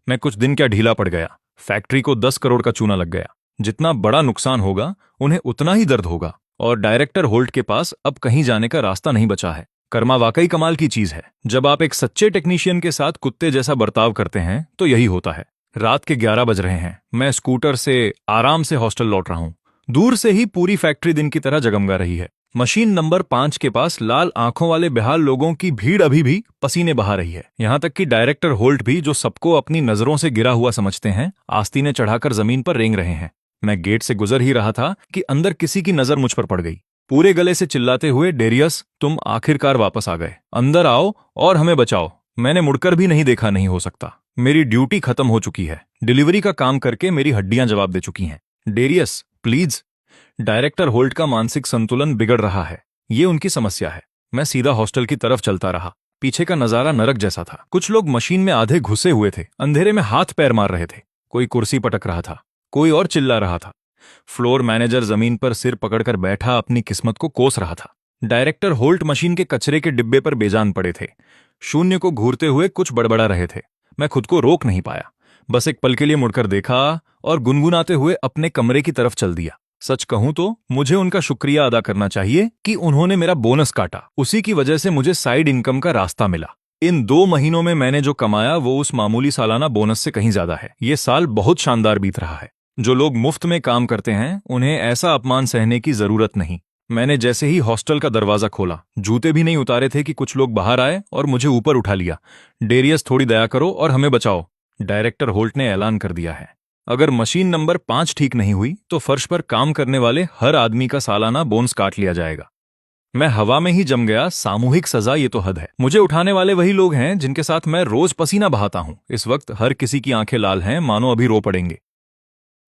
मैं कुछ दिन क्या ढीला पड़ गया। फैक्ट्री को 10 करोड़ का चूना लग गया। जितना बड़ा नुकसान होगा उन्हें उतना ही दर्द होगा। और डायरेक्टर होल्ट के पास अब कहीं जाने का रास्ता नहीं बचा है। कर्मा वाकई कमाल की चीज है। जब आप एक सच्चे टेक्नीशियन के साथ कुत्ते जैसा बर्ताव करते हैं तो यही होता है। रात के 11 बज रहे हैं। मैं स्कूटर से आराम से हॉस्टल लौट रहा हूं। दूर से ही पूरी फैक्ट्री दिन की तरह जगमगा रही है। मशीन नंबर 5 के पास लाल आंखों वाले बेहाल लोगों की भीड़ अभी भी पसीने बहा रही है। यहां तक कि डायरेक्टर होल्ट भी, जो सबको अपनी नजरों से गिरा हुआ समझते हैं, आस्तीनें चढ़ाकर जमीन पर रेंग रहे हैं। मैं गेट से गुजर ही रहा था कि अंदर किसी की नजर मुझ पर पड़ गई। पूरे गले से चिल्लाते हुए, डेरियस, तुम आखिरकार वापस आ गए। अंदर आओ और हमें बचाओ। मैंने मुड़कर भी नहीं देखा। नहीं हो सकता। मेरी ड्यूटी खत्म हो चुकी है। डिलीवरी का काम करके मेरी हड्डियां जवाब दे चुकी हैं। Darius, please. डायरेक्टर होल्ट का मानसिक संतुलन बिगड़ रहा है। ये उनकी समस्या है। मैं सीधा हॉस्टल की तरफ चलता रहा। पीछे का नजारा नरक जैसा था। कुछ लोग मशीन में आधे घुसे हुए थे, अंधेरे में हाथ पैर मार रहे थे। कोई कुर्सी पटक रहा था, कोई और चिल्ला रहा था। फ्लोर मैनेजर जमीन पर सिर पकड़कर बैठा अपनी किस्मत को कोस रहा था। डायरेक्टर होल्ट मशीन के कचरे के डिब्बे पर बेजान पड़े थे। शून्य को घूरते हुए कुछ बड़बड़ा रहे थे। मैं खुद को रोक नहीं पाया। बस एक पल के लिए मुड़कर देखा और गुनगुनाते हुए अपने कमरे की तरफ चल दिया। सच कहूं तो मुझे उनका शुक्रिया अदा करना चाहिए कि उन्होंने मेरा बोनस काटा। उसी की वजह से मुझे साइड इनकम का रास्ता मिला। इन 2 महीनों में मैंने जो कमाया वो उस मामूली सालाना बोनस से कहीं ज्यादा है। ये साल बहुत शानदार बीत रहा है। जो लोग मुफ्त में काम करते हैं उन्हें ऐसा अपमान सहने की जरूरत नहीं। मैंने जैसे ही हॉस्टल का दरवाजा खोला, जूते भी नहीं उतारे थे कि कुछ लोग बाहर आए और मुझे ऊपर उठा लिया। डेरियस, थोड़ी दया करो और हमें बचाओ। डायरेक्टर होल्ट ने ऐलान कर दिया है, अगर मशीन नंबर 5 ठीक नहीं हुई तो फर्श पर काम करने वाले हर आदमी का सालाना बोनस काट लिया जाएगा। मैं हवा में ही जम गया। सामूहिक सजा, ये तो हद है। मुझे उठाने वाले वही लोग हैं जिनके साथ मैं रोज पसीना बहाता हूं। इस वक्त हर किसी की आंखें लाल हैं, मानो अभी रो पड़ेंगे।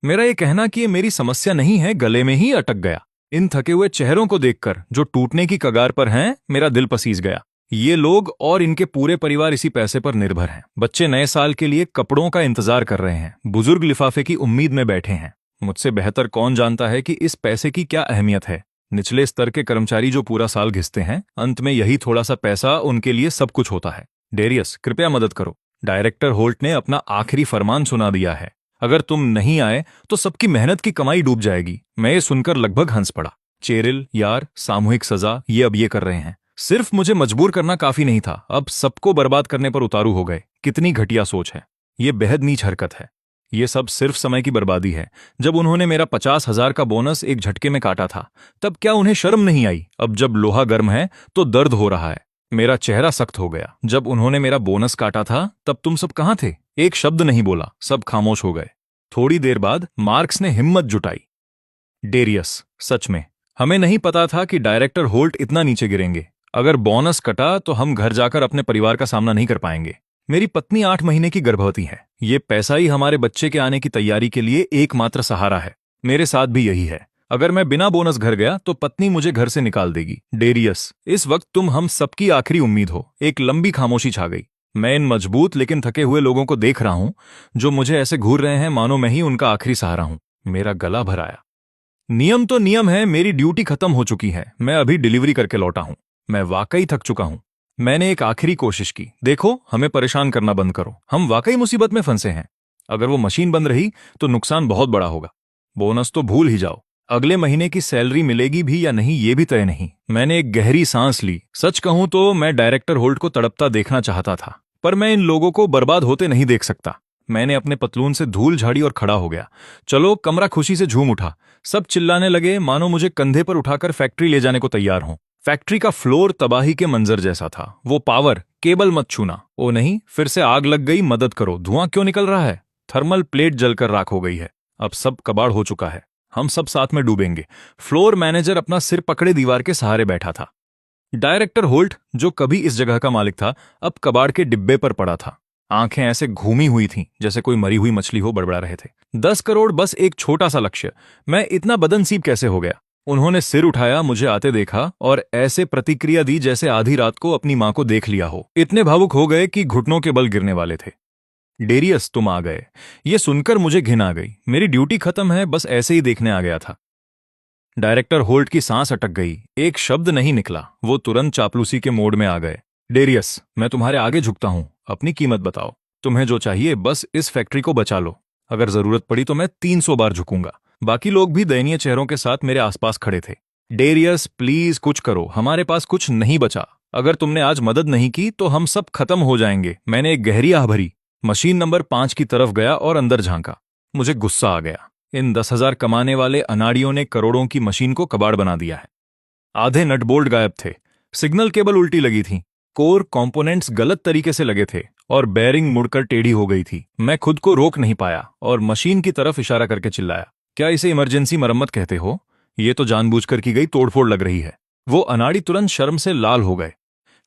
मेरा ये कहना कि ये मेरी समस्या नहीं है, गले में ही अटक गया। इन थके हुए चेहरों को देखकर, जो टूटने की कगार पर हैं, मेरा दिल पसीज गया। ये लोग और इनके पूरे परिवार इसी पैसे पर निर्भर हैं। बच्चे नए साल के लिए कपड़ों का इंतजार कर रहे हैं। बुजुर्ग लिफाफे की उम्मीद में बैठे हैं। मुझसे बेहतर कौन जानता है कि इस पैसे की क्या अहमियत है। निचले स्तर के कर्मचारी जो पूरा साल घिसते हैं, अंत में यही थोड़ा सा पैसा उनके लिए सब कुछ होता है। डेरियस, कृपया मदद करो। डायरेक्टर होल्ट ने अपना आखिरी फरमान सुना दिया है। अगर तुम नहीं आए तो सबकी मेहनत की कमाई डूब जाएगी। मैं ये सुनकर लगभग हंस पड़ा। चेरिल, यार, सामूहिक सजा, ये अब ये कर रहे हैं। सिर्फ मुझे मजबूर करना काफी नहीं था, अब सबको बर्बाद करने पर उतारू हो गए। कितनी घटिया सोच है। ये बेहद नीच हरकत है। ये सब सिर्फ समय की बर्बादी है। जब उन्होंने मेरा 50,000 का बोनस एक झटके में काटा था, तब क्या उन्हें शर्म नहीं आई? अब जब लोहा गर्म है तो दर्द हो रहा है। मेरा चेहरा सख्त हो गया। जब उन्होंने मेरा बोनस काटा था तब तुम सब कहाँ थे? एक शब्द नहीं बोला, सब खामोश हो गए। थोड़ी देर बाद मार्क्स ने हिम्मत जुटाई। डेरियस, सच में हमें नहीं पता था कि डायरेक्टर होल्ट इतना नीचे गिरेंगे। अगर बोनस कटा तो हम घर जाकर अपने परिवार का सामना नहीं कर पाएंगे। मेरी पत्नी 8 महीने की गर्भवती है। ये पैसा ही हमारे बच्चे के आने की तैयारी के लिए एकमात्र सहारा है। मेरे साथ भी यही है। अगर मैं बिना बोनस घर गया तो पत्नी मुझे घर से निकाल देगी। डेरियस, इस वक्त तुम हम सबकी आखिरी उम्मीद हो। एक लंबी खामोशी छा गई। मैं इन मजबूत लेकिन थके हुए लोगों को देख रहा हूं, जो मुझे ऐसे घूर रहे हैं मानो मैं ही उनका आखिरी सहारा हूं। मेरा गला भर आया। नियम तो नियम है, मेरी ड्यूटी खत्म हो चुकी है। मैं अभी डिलीवरी करके लौटा हूं। मैं वाकई थक चुका हूं। मैंने एक आखिरी कोशिश की। देखो, हमें परेशान करना बंद करो। हम वाकई मुसीबत में फंसे हैं। अगर वो मशीन बंद रही तो नुकसान बहुत बड़ा होगा। बोनस तो भूल ही जाओ। अगले महीने की सैलरी मिलेगी भी या नहीं ये भी तय नहीं। मैंने एक गहरी सांस ली। सच कहूं तो मैं डायरेक्टर होल्ट को तड़पता देखना चाहता था, पर मैं इन लोगों को बर्बाद होते नहीं देख सकता। मैंने अपने पतलून से धूल झाड़ी और खड़ा हो गया। चलो, कमरा खुशी से झूम उठा। सब चिल्लाने लगे मानो मुझे कंधे पर उठाकर फैक्ट्री ले जाने को तैयार हों। फैक्ट्री का फ्लोर तबाही के मंजर जैसा था। वो पावर केबल मत छूना। ओ नहीं, फिर से आग लग गई, मदद करो। धुआं क्यों निकल रहा है? थर्मल प्लेट जलकर राख हो गई है। अब सब कबाड़ हो चुका है। हम सब साथ में डूबेंगे। फ्लोर मैनेजर अपना सिर पकड़े दीवार के सहारे बैठा था। डायरेक्टर होल्ट, जो कभी इस जगह का मालिक था, अब कबाड़ के डिब्बे पर पड़ा था। आंखें ऐसे घूमी हुई थीं जैसे कोई मरी हुई मछली हो बड़बड़ा रहे थे। 10 करोड़, बस एक छोटा सा लक्ष्य। मैं इतना बदनसीब कैसे हो गया? उन्होंने सिर उठाया, मुझे आते देखा और ऐसे प्रतिक्रिया दी जैसे आधी रात को अपनी मां को देख लिया हो। इतने भावुक हो गए कि घुटनों के बल गिरने वाले थे। डेरियस, तुम आ गए। ये सुनकर मुझे घिन आ गई। मेरी ड्यूटी खत्म है, बस ऐसे ही देखने आ गया था। डायरेक्टर होल्ट की सांस अटक गई। एक शब्द नहीं निकला। वो तुरंत चापलूसी के मोड में आ गए। डेरियस, मैं तुम्हारे आगे झुकता हूं। अपनी कीमत बताओ। तुम्हें जो चाहिए, बस इस फैक्ट्री को बचा लो। अगर जरूरत पड़ी तो मैं 300 बार झुकूंगा। बाकी लोग भी दयनीय चेहरों के साथ मेरे आसपास खड़े थे। डेरियस, प्लीज कुछ करो। हमारे पास कुछ नहीं बचा। अगर तुमने आज मदद नहीं की तो हम सब खत्म हो जाएंगे। मैंने एक गहरी आह भरी। मशीन नंबर 5 की तरफ गया और अंदर झांका। मुझे गुस्सा आ गया। इन 10,000 कमाने वाले अनाड़ियों ने करोड़ों की मशीन को कबाड़ बना दिया है। आधे नट बोल्ट गायब थे। सिग्नल केबल उल्टी लगी थी। कोर कंपोनेंट्स गलत तरीके से लगे थे और बेरिंग मुड़कर टेढ़ी हो गई थी। मैं खुद को रोक नहीं पाया और मशीन की तरफ इशारा करके चिल्लाया, क्या इसे इमरजेंसी मरम्मत कहते हो? ये तो जानबूझकर की गई तोड़फोड़ लग रही है। वो अनाड़ी तुरंत शर्म से लाल हो गए।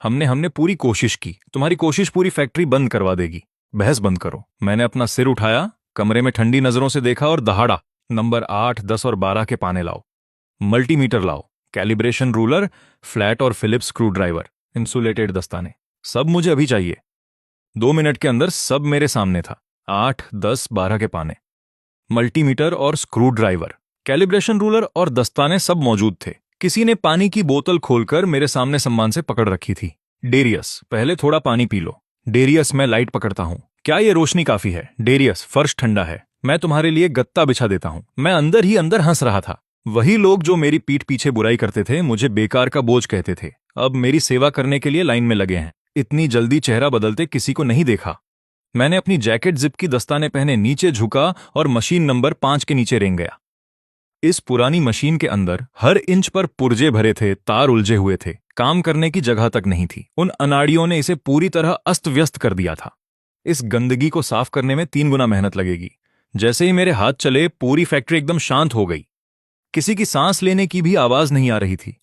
हमने पूरी कोशिश की। तुम्हारी कोशिश पूरी फैक्ट्री बंद करवा देगी। बहस बंद करो। मैंने अपना सिर उठाया, कमरे में ठंडी नजरों से देखा और दहाड़ा, नंबर 8, 10 और 12 के पाने लाओ। मल्टीमीटर लाओ। कैलिब्रेशन रूलर, फ्लैट और फिलिप्स स्क्रू ड्राइवर, इंसुलेटेड दस्ताने। सब मुझे अभी चाहिए। 2 मिनट के अंदर सब मेरे सामने था। 8, 10, 12 के पाने, मल्टीमीटर और स्क्रू ड्राइवर, कैलिब्रेशन रूलर और दस्ताने सब मौजूद थे। किसी ने पानी की बोतल खोलकर मेरे सामने सम्मान से पकड़ रखी थी। डेरियस, पहले थोड़ा पानी पी लो। डेरियस, मैं लाइट पकड़ता हूं। क्या ये रोशनी काफी है? डेरियस, फर्श ठंडा है। मैं तुम्हारे लिए गत्ता बिछा देता हूं। मैं अंदर ही अंदर हंस रहा था। वही लोग जो मेरी पीठ पीछे बुराई करते थे, मुझे बेकार का बोझ कहते थे, अब मेरी सेवा करने के लिए लाइन में लगे हैं। इतनी जल्दी चेहरा बदलते किसी को नहीं देखा। मैंने अपनी जैकेट जिप की दस्ताने पहने नीचे झुका और मशीन नंबर 5 के नीचे रेंग गया। इस पुरानी मशीन के अंदर हर इंच पर पुर्जे भरे थे, तार उलझे हुए थे। काम करने की जगह तक नहीं थी। उन अनाड़ियों ने इसे पूरी तरह अस्त व्यस्त कर दिया था। इस गंदगी को साफ करने में 3 गुना मेहनत लगेगी। जैसे ही मेरे हाथ चले, पूरी फैक्ट्री एकदम शांत हो गई। किसी की सांस लेने की भी आवाज नहीं आ रही थी।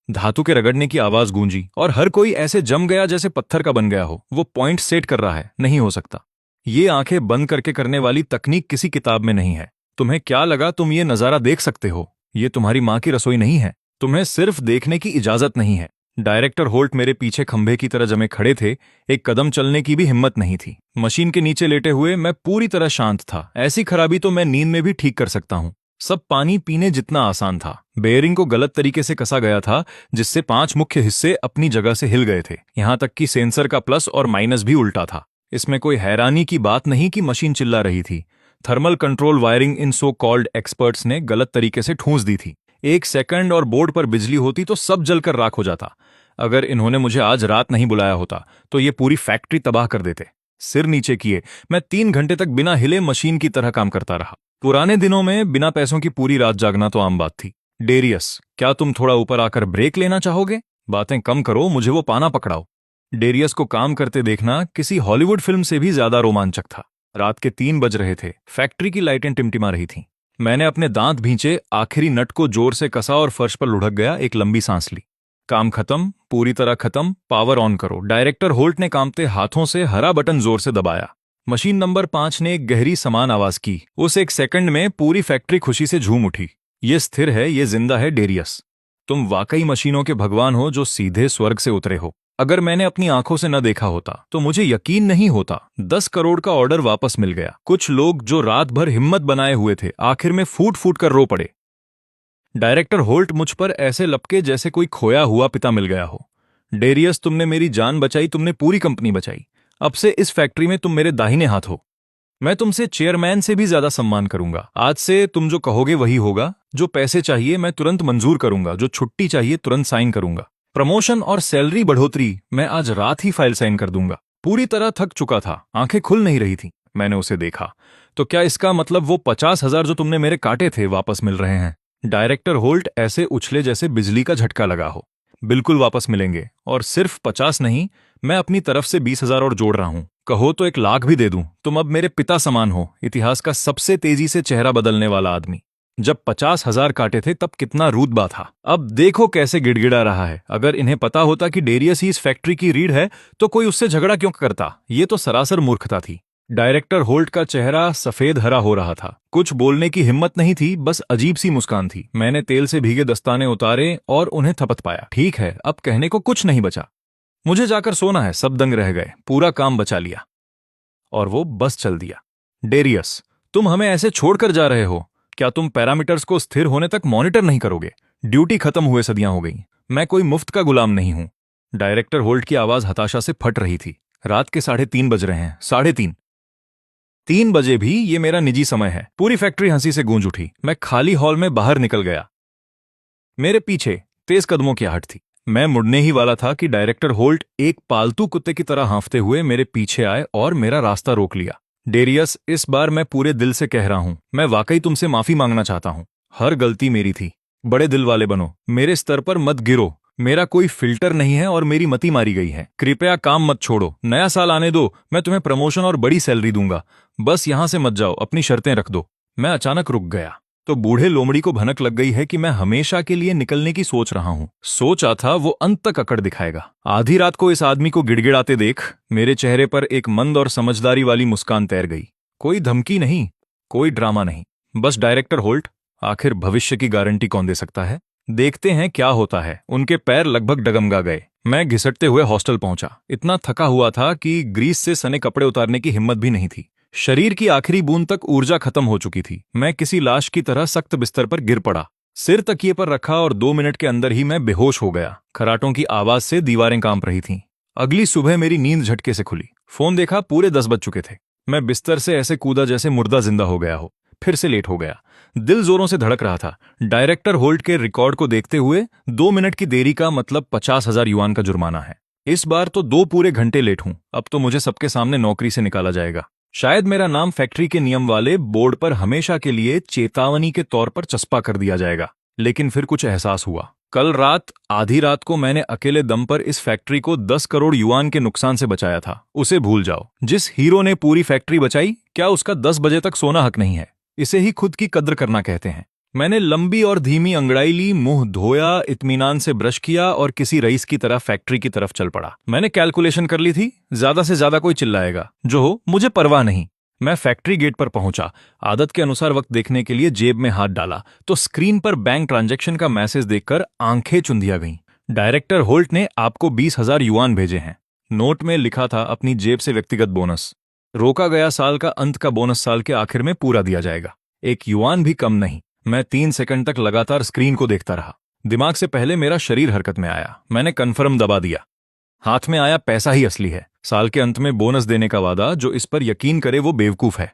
धातु के रगड़ने की आवाज गूंजी और हर कोई ऐसे जम गया जैसे पत्थर का बन गया हो। वो पॉइंट सेट कर रहा है, नहीं हो सकता। ये आंखें बंद करके करने वाली तकनीक किसी किताब में नहीं है। तुम्हें क्या लगा तुम ये नजारा देख सकते हो? ये तुम्हारी मां की रसोई नहीं है। तुम्हें सिर्फ देखने की इजाजत नहीं है। डायरेक्टर होल्ट मेरे पीछे खंभे की तरह जमे खड़े थे। एक कदम चलने की भी हिम्मत नहीं थी। मशीन के नीचे लेटे हुए मैं पूरी तरह शांत था। ऐसी खराबी तो मैं नींद में भी ठीक कर सकता हूं। सब पानी पीने जितना आसान था। बेयरिंग को गलत तरीके से कसा गया था, जिससे 5 मुख्य हिस्से अपनी जगह से हिल गए थे। यहां तक कि सेंसर का प्लस और माइनस भी उल्टा था। इसमें कोई हैरानी की बात नहीं कि मशीन चिल्ला रही थी। थर्मल कंट्रोल वायरिंग इन सो कॉल्ड एक्सपर्ट्स ने गलत तरीके से ठूंस दी थी। 1 सेकंड और बोर्ड पर बिजली होती तो सब जलकर राख हो जाता। अगर इन्होंने मुझे आज रात नहीं बुलाया होता तो ये पूरी फैक्ट्री तबाह कर देते। सिर नीचे किए मैं 3 घंटे तक बिना हिले मशीन की तरह काम करता रहा। पुराने दिनों में बिना पैसों की पूरी रात जागना तो आम बात थी। डेरियस, क्या तुम थोड़ा ऊपर आकर ब्रेक लेना चाहोगे? बातें कम करो, मुझे वो पाना पकड़ाओ। डेरियस को काम करते देखना किसी हॉलीवुड फिल्म से भी ज्यादा रोमांचक था। रात के 3 बज रहे थे, फैक्ट्री की लाइटें टिमटिमा रही थीं। मैंने अपने दांत भींचे, आखिरी नट को जोर से कसा और फर्श पर लुढ़क गया, एक लंबी सांस ली। काम खत्म, पूरी तरह खत्म, पावर ऑन करो। डायरेक्टर होल्ट ने कांपते हाथों से हरा बटन जोर से दबाया। मशीन नंबर 5 ने एक गहरी समान आवाज की। उस एक सेकंड में पूरी फैक्ट्री खुशी से झूम उठी। ये स्थिर है, ये जिंदा है डेरियस। तुम वाकई मशीनों के भगवान हो जो सीधे स्वर्ग से उतरे हो। अगर मैंने अपनी आंखों से न देखा होता तो मुझे यकीन नहीं होता। 10 करोड़ का ऑर्डर वापस मिल गया। कुछ लोग जो रात भर हिम्मत बनाए हुए थे आखिर में फूट फूट कर रो पड़े। डायरेक्टर होल्ट मुझ पर ऐसे लपके जैसे कोई खोया हुआ पिता मिल गया हो। डेरियस, तुमने मेरी जान बचाई, तुमने पूरी कंपनी बचाई। अब से इस फैक्ट्री में तुम मेरे दाहिने हाथ हो। मैं तुमसे चेयरमैन से भी ज्यादा सम्मान करूंगा। आज से तुम जो कहोगे वही होगा। जो पैसे चाहिए मैं तुरंत मंजूर करूंगा, जो छुट्टी चाहिए तुरंत साइन करूंगा। प्रमोशन और सैलरी बढ़ोतरी मैं आज रात ही फाइल साइन कर दूंगा। पूरी तरह थक चुका था, आंखें खुल नहीं रही थी। मैंने उसे देखा। तो क्या इसका मतलब वो 50,000 जो तुमने मेरे काटे थे वापस मिल रहे हैं? डायरेक्टर होल्ट ऐसे उछले जैसे बिजली का झटका लगा हो। बिल्कुल वापस मिलेंगे, और सिर्फ 50 नहीं, मैं अपनी तरफ से 20,000 और जोड़ रहा हूं। कहो तो 1 लाख भी दे दूं। तुम अब मेरे पिता समान हो, इतिहास का सबसे तेजी से चेहरा बदलने वाला आदमी। जब 50,000 काटे थे तब कितना रूतबा था, अब देखो कैसे गिड़गिड़ा रहा है। अगर इन्हें पता होता कि डेरियस ही इस फैक्ट्री की रीढ़ है तो कोई उससे झगड़ा क्यों करता? ये तो सरासर मूर्खता थी। डायरेक्टर होल्ट का चेहरा सफेद हरा हो रहा था। कुछ बोलने की हिम्मत नहीं थी, बस अजीब सी मुस्कान थी। मैंने तेल से भीगे दस्ताने उतारे और उन्हें थपथ पाया। ठीक है, अब कहने को कुछ नहीं बचा। मुझे जाकर सोना है। सब दंग रह गए। पूरा काम बचा लिया। और वो बस चल दिया। डेरियस, तुम हमें ऐसे छोड़कर जा रहे हो? क्या तुम पैरामीटर्स को स्थिर होने तक मॉनिटर नहीं करोगे? ड्यूटी खत्म हुए सदियां हो गई। मैं कोई मुफ्त का गुलाम नहीं हूं। डायरेक्टर होल्ट की आवाज हताशा से फट रही थी। रात के 3:30 बज रहे हैं। 3:30। 3 बजे भी ये मेरा निजी समय है। पूरी फैक्ट्री हंसी से गूंज उठी। मैं खाली हॉल में बाहर निकल गया। मेरे पीछे तेज कदमों की आहट थी। मैं मुड़ने ही वाला था कि डायरेक्टर होल्ट एक पालतू कुत्ते की तरह हांफते हुए मेरे पीछे आए और मेरा रास्ता रोक लिया। डेरियस, इस बार मैं पूरे दिल से कह रहा हूं, मैं वाकई तुमसे माफी मांगना चाहता हूं। हर गलती मेरी थी। बड़े दिल वाले बनो, मेरे स्तर पर मत गिरो। मेरा कोई फिल्टर नहीं है और मेरी मति मारी गई है। कृपया काम मत छोड़ो। नया साल आने दो, मैं तुम्हें प्रमोशन और बड़ी सैलरी दूंगा। बस यहां से मत जाओ, अपनी शर्तें रख दो। मैं अचानक रुक गया। तो बूढ़े लोमड़ी को भनक लग गई है कि मैं हमेशा के लिए निकलने की सोच रहा हूं। सोचा था वो अंत तक अकड़ दिखाएगा। आधी रात को इस आदमी को गिड़गिड़ाते देख मेरे चेहरे पर एक मंद और समझदारी वाली मुस्कान तैर गई। कोई धमकी नहीं, कोई ड्रामा नहीं, बस डायरेक्टर होल्ट, आखिर भविष्य की गारंटी कौन दे सकता है? देखते हैं क्या होता है। उनके पैर लगभग डगमगा गए। मैं घिसटते हुए हॉस्टल पहुंचा। इतना थका हुआ था कि ग्रीस से सने कपड़े उतारने की हिम्मत भी नहीं थी। शरीर की आखिरी बूंद तक ऊर्जा खत्म हो चुकी थी। मैं किसी लाश की तरह सख्त बिस्तर पर गिर पड़ा। सिर तकिए पर रखा और 2 मिनट के अंदर ही मैं बेहोश हो गया। खराटों की आवाज से दीवारें कांप रही थीं। अगली सुबह मेरी नींद झटके से खुली। फोन देखा, पूरे 10 बज चुके थे। मैं बिस्तर से ऐसे कूदा जैसे मुर्दा जिंदा हो गया हो। फिर से लेट हो गया। दिल जोरों से धड़क रहा था। डायरेक्टर होल्ट के रिकॉर्ड को देखते हुए 2 मिनट की देरी का मतलब 50,000 युआन का जुर्माना है। इस बार तो 2 पूरे घंटे लेट हूं। अब तो मुझे सबके सामने नौकरी से निकाला जाएगा। शायद मेरा नाम फैक्ट्री के नियम वाले बोर्ड पर हमेशा के लिए चेतावनी के तौर पर चस्पा कर दिया जाएगा। लेकिन फिर कुछ एहसास हुआ। कल रात आधी रात को मैंने अकेले दम पर इस फैक्ट्री को 10 करोड़ युआन के नुकसान से बचाया था। उसे भूल जाओ। जिस हीरो ने पूरी फैक्ट्री बचाई, क्या उसका 10 बजे तक सोना हक नहीं है? इसे ही खुद की कद्र करना कहते हैं। मैंने लंबी और धीमी अंगड़ाई ली, मुंह धोया, इत्मीनान से ब्रश किया और किसी रईस की तरह फैक्ट्री की तरफ चल पड़ा। मैंने कैलकुलेशन कर ली थी, ज्यादा से ज्यादा कोई चिल्लाएगा, जो हो मुझे परवाह नहीं। मैं फैक्ट्री गेट पर पहुंचा। आदत के अनुसार वक्त देखने के लिए जेब में हाथ डाला तो स्क्रीन पर बैंक ट्रांजैक्शन का मैसेज देखकर आंखें चुंधिया गईं। डायरेक्टर होल्ट ने आपको 20,000 युआन भेजे हैं। नोट में लिखा था अपनी जेब से व्यक्तिगत बोनस। रोका गया साल का अंत का बोनस साल के आखिर में पूरा दिया जाएगा। 1 युआन भी कम नहीं। मैं 3 सेकंड तक लगातार स्क्रीन को देखता रहा। दिमाग से पहले मेरा शरीर हरकत में आया। मैंने कन्फर्म दबा दिया। हाथ में आया पैसा ही असली है। साल के अंत में बोनस देने का वादा, जो इस पर यकीन करे वो बेवकूफ है।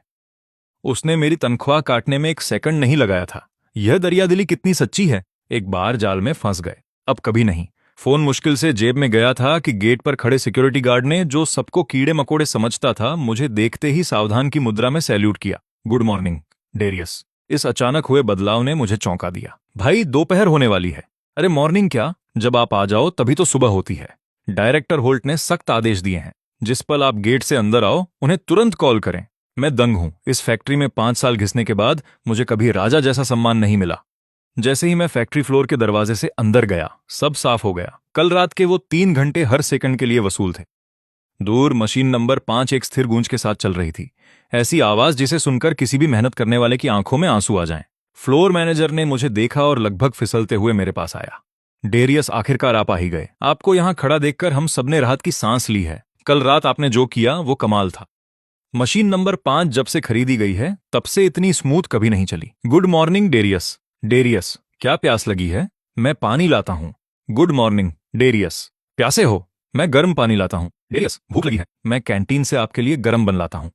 उसने मेरी तनख्वाह काटने में 1 सेकंड नहीं लगाया था। यह दरियादिली कितनी सच्ची है। एक बार जाल में फंस गए, अब कभी नहीं। फोन मुश्किल से जेब में गया था कि गेट पर खड़े सिक्योरिटी गार्ड ने, जो सबको कीड़े मकोड़े समझता था, मुझे देखते ही सावधान की मुद्रा में सैल्यूट किया। Good morning Darius. इस अचानक हुए बदलाव ने मुझे चौंका दिया। भाई, दोपहर होने वाली है। अरे मॉर्निंग क्या, जब आप आ जाओ तभी तो सुबह होती है। डायरेक्टर होल्ट ने सख्त आदेश दिए हैं। जिस पल आप गेट से अंदर आओ उन्हें तुरंत कॉल करें। मैं दंग हूं। इस फैक्ट्री में 5 साल घिसने के बाद मुझे कभी राजा जैसा सम्मान नहीं मिला। जैसे ही मैं फैक्ट्री फ्लोर के दरवाजे से अंदर गया, सब साफ हो गया। कल रात के वो 3 घंटे हर सेकंड के लिए वसूल थे। दूर मशीन नंबर 5 एक स्थिर गूंज के साथ चल रही थी। ऐसी आवाज जिसे सुनकर किसी भी मेहनत करने वाले की आंखों में आंसू आ जाएं। फ्लोर मैनेजर ने मुझे देखा और लगभग फिसलते हुए मेरे पास आया। डेरियस, आखिरकार आप आ ही गए। आपको यहां खड़ा देखकर हम सबने राहत की सांस ली है। कल रात आपने जो किया वो कमाल था। मशीन नंबर 5 जब से खरीदी गई है तब से इतनी स्मूथ कभी नहीं चली। Good morning Darius. डेरियस, क्या प्यास लगी है? मैं पानी लाता हूं। Good morning Darius. प्यासे हो? मैं गर्म पानी लाता हूं। डेरियस, भूख लगी है? मैं कैंटीन से आपके लिए गर्म बन लाता हूं।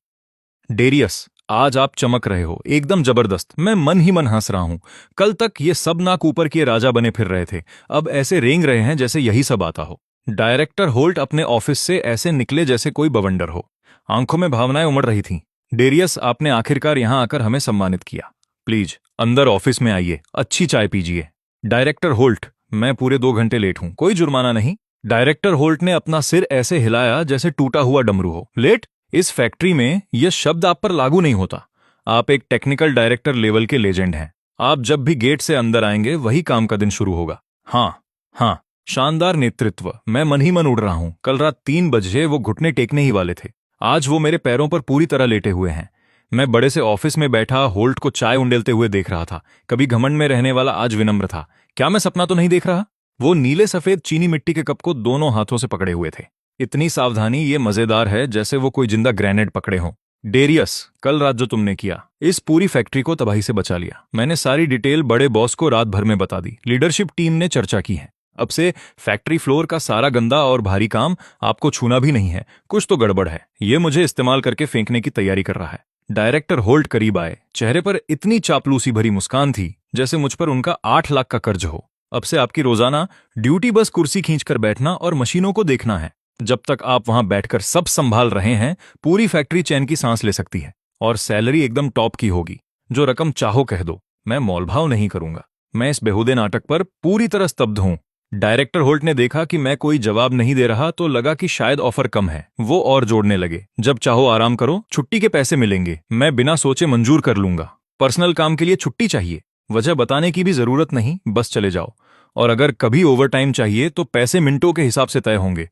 डेरियस, आज आप चमक रहे हो, एकदम जबरदस्त। मैं मन ही मन हंस रहा हूं। कल तक ये सब नाक ऊपर किए राजा बने फिर रहे थे, अब ऐसे रेंग रहे हैं जैसे यही सब आता हो। डायरेक्टर होल्ट अपने ऑफिस से ऐसे निकले जैसे कोई बवंडर हो। आंखों में भावनाएं उमड़ रही थीं। डेरियस, आपने आखिरकार यहां आकर हमें सम्मानित किया। प्लीज अंदर ऑफिस में आइए, अच्छी चाय पीजिए। डायरेक्टर होल्ट, मैं पूरे 2 घंटे लेट हूं, कोई जुर्माना नहीं। डायरेक्टर होल्ट ने अपना सिर ऐसे हिलाया जैसे टूटा हुआ डमरू हो। लेट? इस फैक्ट्री में यह शब्द आप पर लागू नहीं होता। आप एक टेक्निकल डायरेक्टर लेवल के लेजेंड हैं। आप जब भी गेट से अंदर आएंगे वही काम का दिन शुरू होगा। हाँ हाँ, शानदार नेतृत्व। मैं मन ही मन उड़ रहा हूं। कल रात 3 बजे वो घुटने टेकने ही वाले थे। आज वो मेरे पैरों पर पूरी तरह लेटे हुए हैं। मैं बड़े से ऑफिस में बैठा होल्ट को चाय उंडेलते हुए देख रहा था। कभी घमंड में रहने वाला आज विनम्र था। क्या मैं सपना तो नहीं देख रहा? वो नीले सफेद चीनी मिट्टी के कप को दोनों हाथों से पकड़े हुए थे। इतनी सावधानी, ये मजेदार है जैसे वो कोई जिंदा ग्रेनेड पकड़े हों। डेरियस, कल रात जो तुमने किया, इस पूरी फैक्ट्री को तबाही से बचा लिया। मैंने सारी डिटेल बड़े बॉस को रात भर में बता दी। लीडरशिप टीम ने चर्चा की है। अब से फैक्ट्री फ्लोर का सारा गंदा और भारी काम आपको छूना भी नहीं है। कुछ तो गड़बड़ है। ये मुझे इस्तेमाल करके फेंकने की तैयारी कर रहा है। डायरेक्टर होल्ट करीब आए। चेहरे पर इतनी चापलूसी भरी मुस्कान थी जैसे मुझ पर उनका 8 लाख का कर्ज हो। अब से आपकी रोजाना ड्यूटी बस कुर्सी खींचकर बैठना और मशीनों को देखना है। जब तक आप वहां बैठकर सब संभाल रहे हैं, पूरी फैक्ट्री चैन की सांस ले सकती है। और सैलरी एकदम टॉप की होगी। जो रकम चाहो कह दो, मैं मोलभाव नहीं करूंगा। मैं इस बेहुदे नाटक पर पूरी तरह स्तब्ध हूं। डायरेक्टर होल्ट ने देखा कि मैं कोई जवाब नहीं दे रहा तो लगा कि शायद ऑफर कम है। वो और जोड़ने लगे। जब चाहो आराम करो, छुट्टी के पैसे मिलेंगे। मैं बिना सोचे मंजूर कर लूंगा। पर्सनल काम के लिए छुट्टी चाहिए, वजह बताने की भी जरूरत नहीं, बस चले जाओ। और अगर कभी ओवरटाइम चाहिए तो पैसे मिनटों के हिसाब से तय होंगे।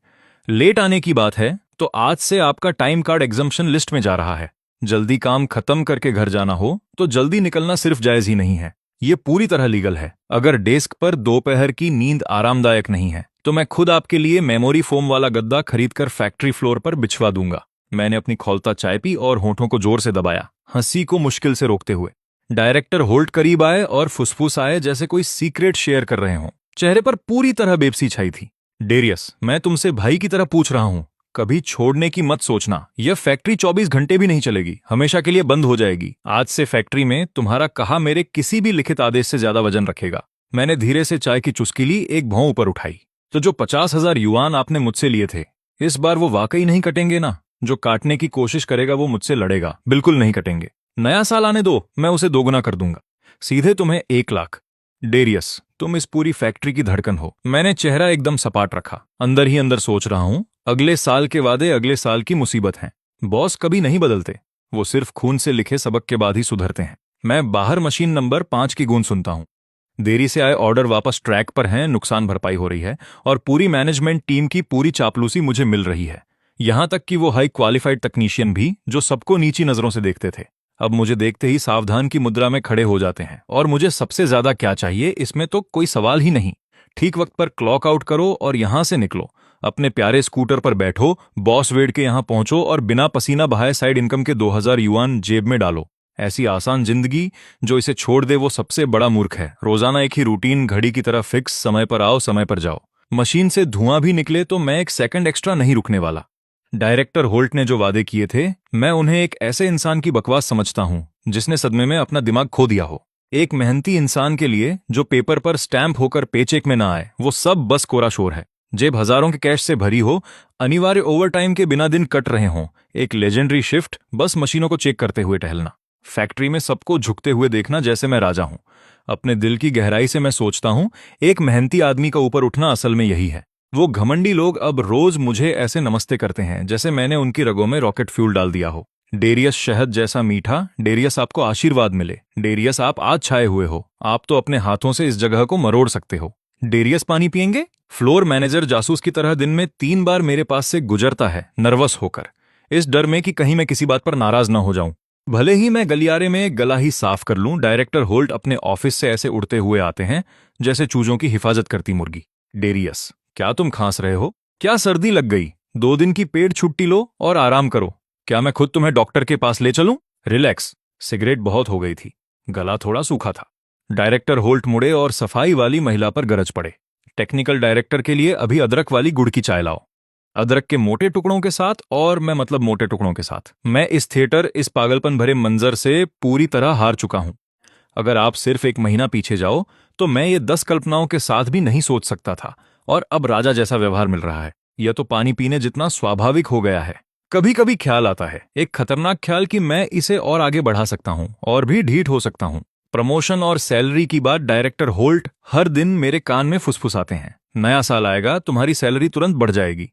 लेट आने की बात है तो आज से आपका टाइम कार्ड एग्जम्पशन लिस्ट में जा रहा है। जल्दी काम खत्म करके घर जाना हो तो जल्दी निकलना सिर्फ जायज ही नहीं है, ये पूरी तरह लीगल है। अगर डेस्क पर दोपहर की नींद आरामदायक नहीं है तो मैं खुद आपके लिए मेमोरी फोम वाला गद्दा खरीदकर फैक्ट्री फ्लोर पर बिछवा दूंगा। मैंने अपनी खौलता चाय पी और होठों को जोर से दबाया, हंसी को मुश्किल से रोकते हुए। डायरेक्टर होल्ट करीब आए और फुसफुस आए जैसे कोई सीक्रेट शेयर कर रहे हों। चेहरे पर पूरी तरह बेबसी छाई थी। डेरियस, मैं तुमसे भाई की तरह पूछ रहा हूं, कभी छोड़ने की मत सोचना। यह फैक्ट्री 24 घंटे भी नहीं चलेगी, हमेशा के लिए बंद हो जाएगी। आज से फैक्ट्री में तुम्हारा कहा मेरे किसी भी लिखित आदेश से ज्यादा वजन रखेगा। मैंने धीरे से चाय की चुस्की ली, एक भौं ऊपर उठाई। तो जो 50,000 युआन आपने मुझसे लिए थे, इस बार वो वाकई नहीं कटेंगे ना? जो काटने की कोशिश करेगा वो मुझसे लड़ेगा। बिल्कुल नहीं कटेंगे। नया साल आने दो, मैं उसे दोगुना कर दूंगा। सीधे तुम्हें 1 लाख। डेरियस, तुम इस पूरी फैक्ट्री की धड़कन हो। मैंने चेहरा एकदम सपाट रखा। अंदर ही अंदर सोच रहा हूं, अगले साल के वादे अगले साल की मुसीबत हैं। बॉस कभी नहीं बदलते, वो सिर्फ खून से लिखे सबक के बाद ही सुधरते हैं। मैं बाहर मशीन नंबर 5 की गूंज सुनता हूं। देरी से आए ऑर्डर वापस ट्रैक पर हैं, नुकसान भरपाई हो रही है और पूरी मैनेजमेंट टीम की पूरी चापलूसी मुझे मिल रही है। यहां तक कि वो हाई क्वालिफाइड तकनीशियन भी, जो सबको नीची नजरों से देखते थे, अब मुझे देखते ही सावधान की मुद्रा में खड़े हो जाते हैं। और मुझे सबसे ज्यादा क्या चाहिए, इसमें तो कोई सवाल ही नहीं। ठीक वक्त पर क्लॉक आउट करो और यहां से निकलो। अपने प्यारे स्कूटर पर बैठो, बॉस वेड के यहां पहुंचो और बिना पसीना बहाए साइड इनकम के 2000 युआन जेब में डालो। ऐसी आसान जिंदगी, जो इसे छोड़ दे वो सबसे बड़ा मूर्ख है। रोजाना एक ही रूटीन, घड़ी की तरह फिक्स, समय पर आओ समय पर जाओ। मशीन से धुआं भी निकले तो मैं 1 सेकंड एक्स्ट्रा नहीं रुकने वाला। डायरेक्टर होल्ट ने जो वादे किए थे, मैं उन्हें एक ऐसे इंसान की बकवास समझता हूं जिसने सदमे में अपना दिमाग खो दिया हो। एक मेहनती इंसान के लिए जो पेपर पर स्टैंप होकर पेचेक में ना आए, वो सब बस कोरा शोर है। जेब हजारों के कैश से भरी हो, अनिवार्य ओवरटाइम के बिना दिन कट रहे हों, एक लेजेंडरी शिफ्ट, बस मशीनों को चेक करते हुए टहलना, फैक्ट्री में सबको झुकते हुए देखना जैसे मैं राजा हूं। अपने दिल की गहराई से मैं सोचता हूं, एक मेहनती आदमी का ऊपर उठना असल में यही है। वो घमंडी लोग अब रोज मुझे ऐसे नमस्ते करते हैं जैसे मैंने उनकी रगों में रॉकेट फ्यूल डाल दिया हो। डेरियस शहद जैसा मीठा, डेरियस आपको आशीर्वाद मिले, डेरियस आप आज छाए हुए हो, आप तो अपने हाथों से इस जगह को मरोड़ सकते हो। डेरियस पानी पिएंगे? फ्लोर मैनेजर जासूस की तरह दिन में 3 बार मेरे पास से गुजरता है, नर्वस होकर, इस डर में कि कहीं मैं किसी बात पर नाराज ना हो जाऊं। भले ही मैं गलियारे में गला ही साफ कर लूं, डायरेक्टर होल्ट अपने ऑफिस से ऐसे उड़ते हुए आते हैं जैसे चूजों की हिफाजत करती मुर्गी। डेरियस, क्या तुम खांस रहे हो? क्या सर्दी लग गई? 2 दिन की पेड छुट्टी लो और आराम करो। क्या मैं खुद तुम्हें डॉक्टर के पास ले चलूं? रिलैक्स। सिगरेट बहुत हो गई थी, गला थोड़ा सूखा था। डायरेक्टर होल्ट मुड़े और सफाई वाली महिला पर गरज पड़े, टेक्निकल डायरेक्टर के लिए अभी अदरक वाली गुड़ की चाय लाओ। अदरक के मोटे टुकड़ों के साथ, और मैं मतलब मोटे टुकड़ों के साथ। मैं इस थिएटर, इस पागलपन भरे मंजर से पूरी तरह हार चुका हूं। अगर आप सिर्फ 1 महीना पीछे जाओ तो मैं ये 10 कल्पनाओं के साथ भी नहीं सोच सकता था, और अब राजा जैसा व्यवहार मिल रहा है। यह तो पानी पीने जितना स्वाभाविक हो गया है। कभी कभी ख्याल आता है, एक खतरनाक ख्याल, कि मैं इसे और आगे बढ़ा सकता हूं और भी ढीठ हो सकता हूं। प्रमोशन और सैलरी की बात डायरेक्टर होल्ट हर दिन मेरे कान में फुसफुसाते हैं। नया साल आएगा, तुम्हारी सैलरी तुरंत बढ़ जाएगी,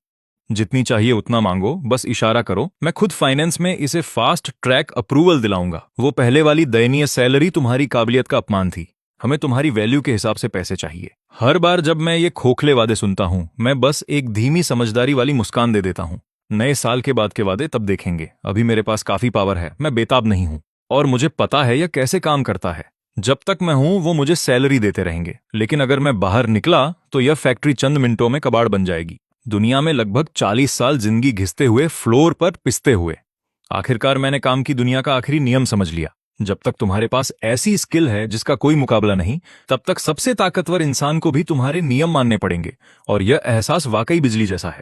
जितनी चाहिए उतना मांगो, बस इशारा करो, मैं खुद फाइनेंस में इसे फास्ट ट्रैक अप्रूवल दिलाऊंगा। वो पहले वाली दयनीय सैलरी तुम्हारी काबिलियत का अपमान थी। हमें तुम्हारी वैल्यू के हिसाब से पैसे चाहिए। हर बार जब मैं ये खोखले वादे सुनता हूं, मैं बस एक धीमी समझदारी वाली मुस्कान दे देता हूं। नए साल के बाद के वादे तब देखेंगे, अभी मेरे पास काफी पावर है, मैं बेताब नहीं हूं, और मुझे पता है यह कैसे काम करता है। जब तक मैं हूं वो मुझे सैलरी देते रहेंगे, लेकिन अगर मैं बाहर निकला तो यह फैक्ट्री चंद मिनटों में कबाड़ बन जाएगी। दुनिया में लगभग 40 साल जिंदगी घिसते हुए, फ्लोर पर पिसते हुए, आखिरकार मैंने काम की दुनिया का आखिरी नियम समझ लिया। जब तक तुम्हारे पास ऐसी स्किल है जिसका कोई मुकाबला नहीं, तब तक सबसे ताकतवर इंसान को भी तुम्हारे नियम मानने पड़ेंगे, और यह एहसास वाकई बिजली जैसा है।